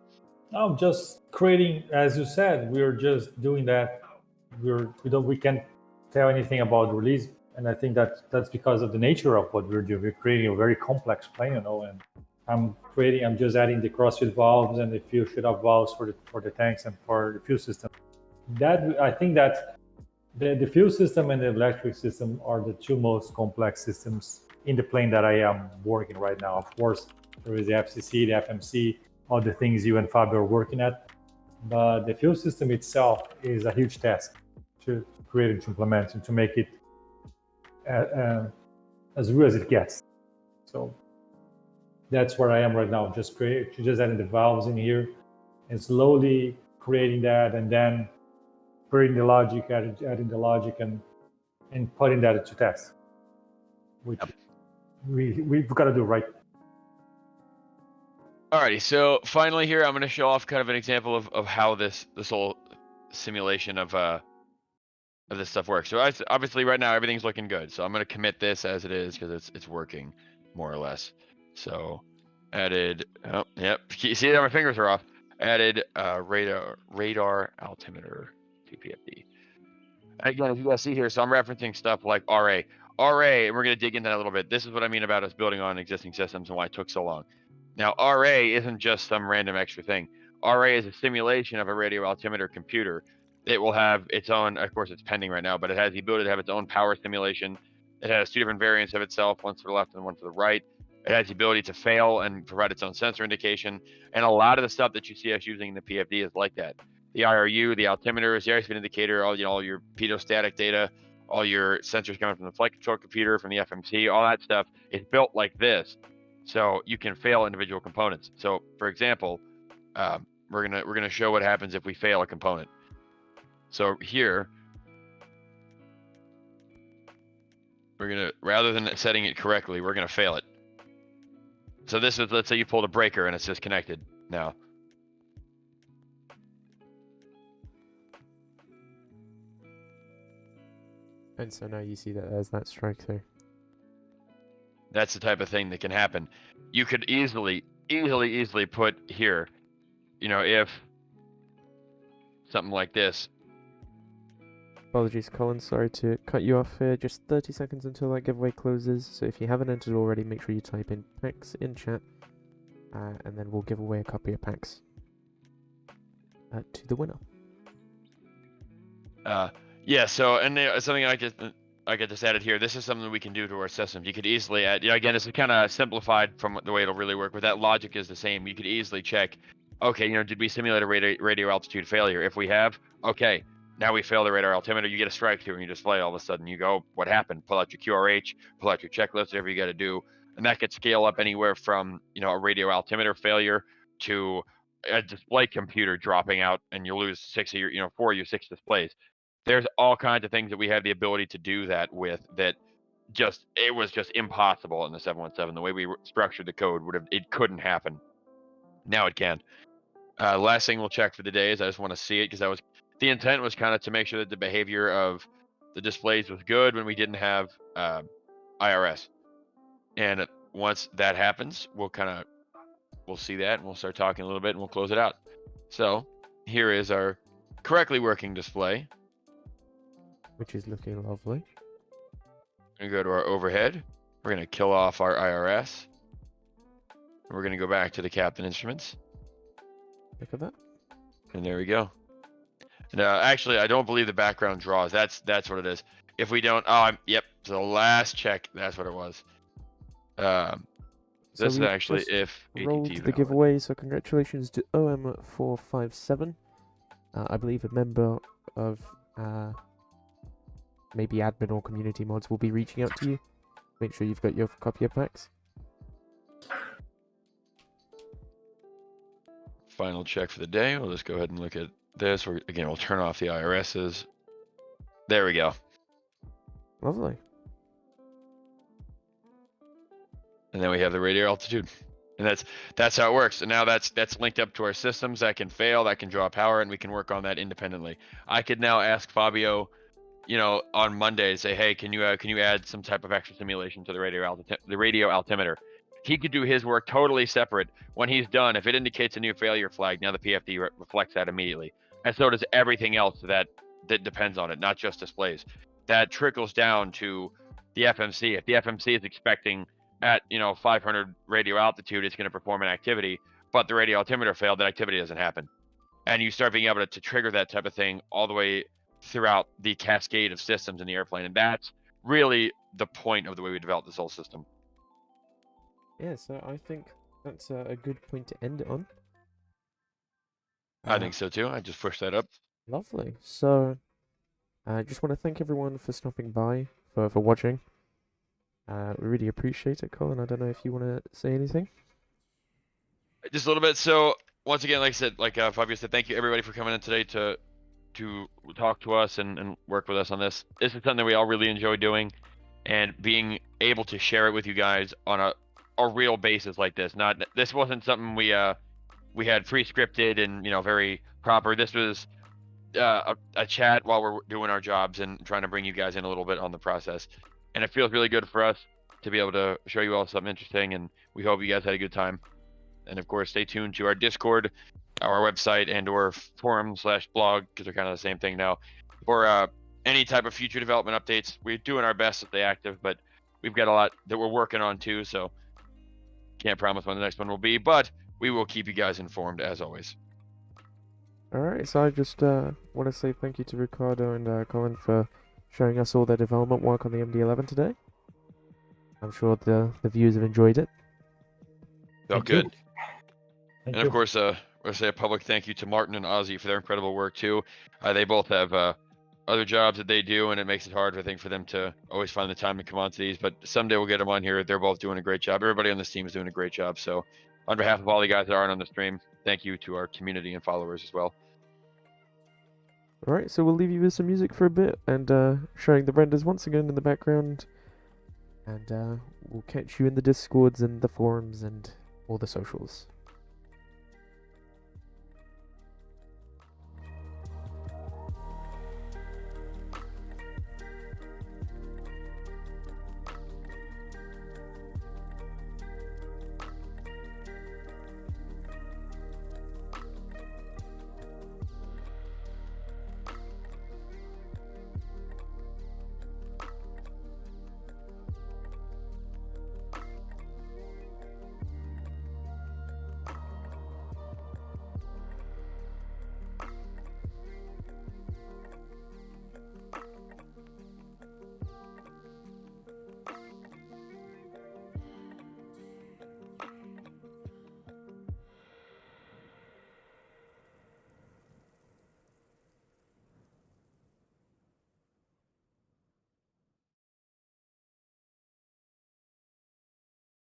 I'm just creating, as you said, we're just doing that. We can't tell anything about the release, and I think that's because of the nature of what we're doing. We're creating a very complex plane, and I'm just adding the crossfit valves and the fuel shut-off valves for the tanks and for the fuel system. That I think that the fuel system and the electric system are the two most complex systems in the plane that I am working right now. Of course, there is the FCC, the FMC, all the things you and Fabio are working at. But the fuel system itself is a huge task to create and to implement and to make it as real as it gets. So that's where I am right now. Just adding the valves in here and slowly creating that, and then creating the logic, adding the logic, and putting that into test, which we've got to do right. Alrighty, so finally here, I'm going to show off kind of an example of how this whole simulation of this stuff works. So obviously right now everything's looking good. So I'm going to commit this as it is because it's working more or less. So added, oh, yep, you see that my fingers are off. Added radar altimeter to PFD. Again, as you guys see here, so I'm referencing stuff like RA. RA, and we're going to dig into that a little bit. This is what I mean about us building on existing systems and why it took so long. Now, RA isn't just some random extra thing. RA is a simulation of a radio altimeter computer. It will have its own, of course, it's pending right now, but it has the ability to have its own power simulation. It has two different variants of itself, one to the left and one to the right. It has the ability to fail and provide its own sensor indication. And a lot of the stuff that you see us using in the PFD is like that. The IRU, the altimeter, the airspeed indicator, all your pedostatic data, all your sensors coming from the flight control computer, from the FMC, all that stuff is built like this. So you can fail individual components. So for example, we're gonna show what happens if we fail a component. So here, we're gonna, rather than setting it correctly, we're gonna fail it. So this is, let's say you pulled a breaker and it's disconnected now. And so now you see that there's that strike through. That's the type of thing that can happen. You could easily put here, if something like this. Apologies, Colin. Sorry to cut you off here. Just 30 seconds until that giveaway closes. So if you haven't entered already, make sure you type in PAX in chat. And then we'll give away a copy of PAX to the winner. Yeah, so, and something I get this added here. This is something we can do to our systems. You could easily add, again, this is kind of simplified from the way it'll really work, but that logic is the same. You could easily check, okay, did we simulate a radio altitude failure? If we have, okay, now we fail the radar altimeter, you get a strike through and you display all of a sudden. You go, what happened? Pull out your QRH, pull out your checklist, whatever you got to do. And that could scale up anywhere from, a radio altimeter failure to a display computer dropping out and you lose 4 of your 6 displays. There's all kinds of things that we have the ability to do that with that it was just impossible in the 717. The way we structured the code it couldn't happen. Now it can. Last thing we'll check for the day is I just want to see it because the intent was kind of to make sure that the behavior of the displays was good when we didn't have IRS. And once that happens, we'll see that and we'll start talking a little bit and we'll close it out. So here is our correctly working display. Which is looking lovely. We're going to go to our overhead. We're going to kill off our IRS. We're going to go back to the captain instruments. Look at that. And there we go. Now, actually, I don't believe the background draws. That's what it is. If we don't, yep. So the last check, that's what it was. This is actually if rolled ATT the valid. giveaway. So congratulations to OM457. I believe a member of maybe admin or community mods will be reaching out to you. Make sure you've got your copy of PAX. final check for the day. We'll just go ahead and look at this. Again, we'll turn off the IRSs. There we go. Lovely. And then we have the radio altitude. And that's how it works. And now that's linked up to our systems that can fail, that can draw power, and we can work on that independently. I could now ask Fabio, on Monday, say, hey, can you add some type of extra simulation to the radio altimeter? He could do his work totally separate. When he's done, if it indicates a new failure flag, now the PFD reflects that immediately, and so does everything else that depends on it, not just displays. That trickles down to the FMC. If the FMC is expecting at 500 radio altitude, it's going to perform an activity, but the radio altimeter failed, that activity doesn't happen, and you start being able to trigger that type of thing all the way throughout the cascade of systems in the airplane, and that's really the point of the way we developed this whole system. Yeah, so I think that's a good point to end it on. I think so too. I just pushed that up. Lovely. So, I just want to thank everyone for stopping by, for watching. We really appreciate it, Colin. I don't know if you want to say anything. Just a little bit. So once again, like I said, like Fabio said, thank you everybody for coming in today to talk to us and work with us on this. This is something we all really enjoy doing, and being able to share it with you guys on a real basis like this. This wasn't something we had pre-scripted and very proper. This was a chat while we're doing our jobs and trying to bring you guys in a little bit on the process. And it feels really good for us to be able to show you all something interesting, and we hope you guys had a good time. And of course, stay tuned to our Discord, our website, and or forum/blog, because they're kind of the same thing now, for any type of future development updates. We're doing our best to stay active, but we've got a lot that we're working on too, so can't promise when the next one will be, but we will keep you guys informed as always. Alright, so I just want to say thank you to Ricardo and Colin for showing us all their development work on the MD-11 today. I'm sure the viewers have enjoyed it. Felt Thank you. good. Thank And you. of course, I want to say a public thank you to Martin and Ozzy for their incredible work too. They both have other jobs that they do, and it makes it hard, I think, for them to always find the time to come on to these. But someday we'll get them on here. They're both doing a great job. Everybody on this team is doing a great job. So on behalf of all the guys that aren't on the stream, thank you to our community and followers as well. Alright, so we'll leave you with some music for a bit, and showing the renders once again in the background. And we'll catch you in the Discords and the forums and all the socials.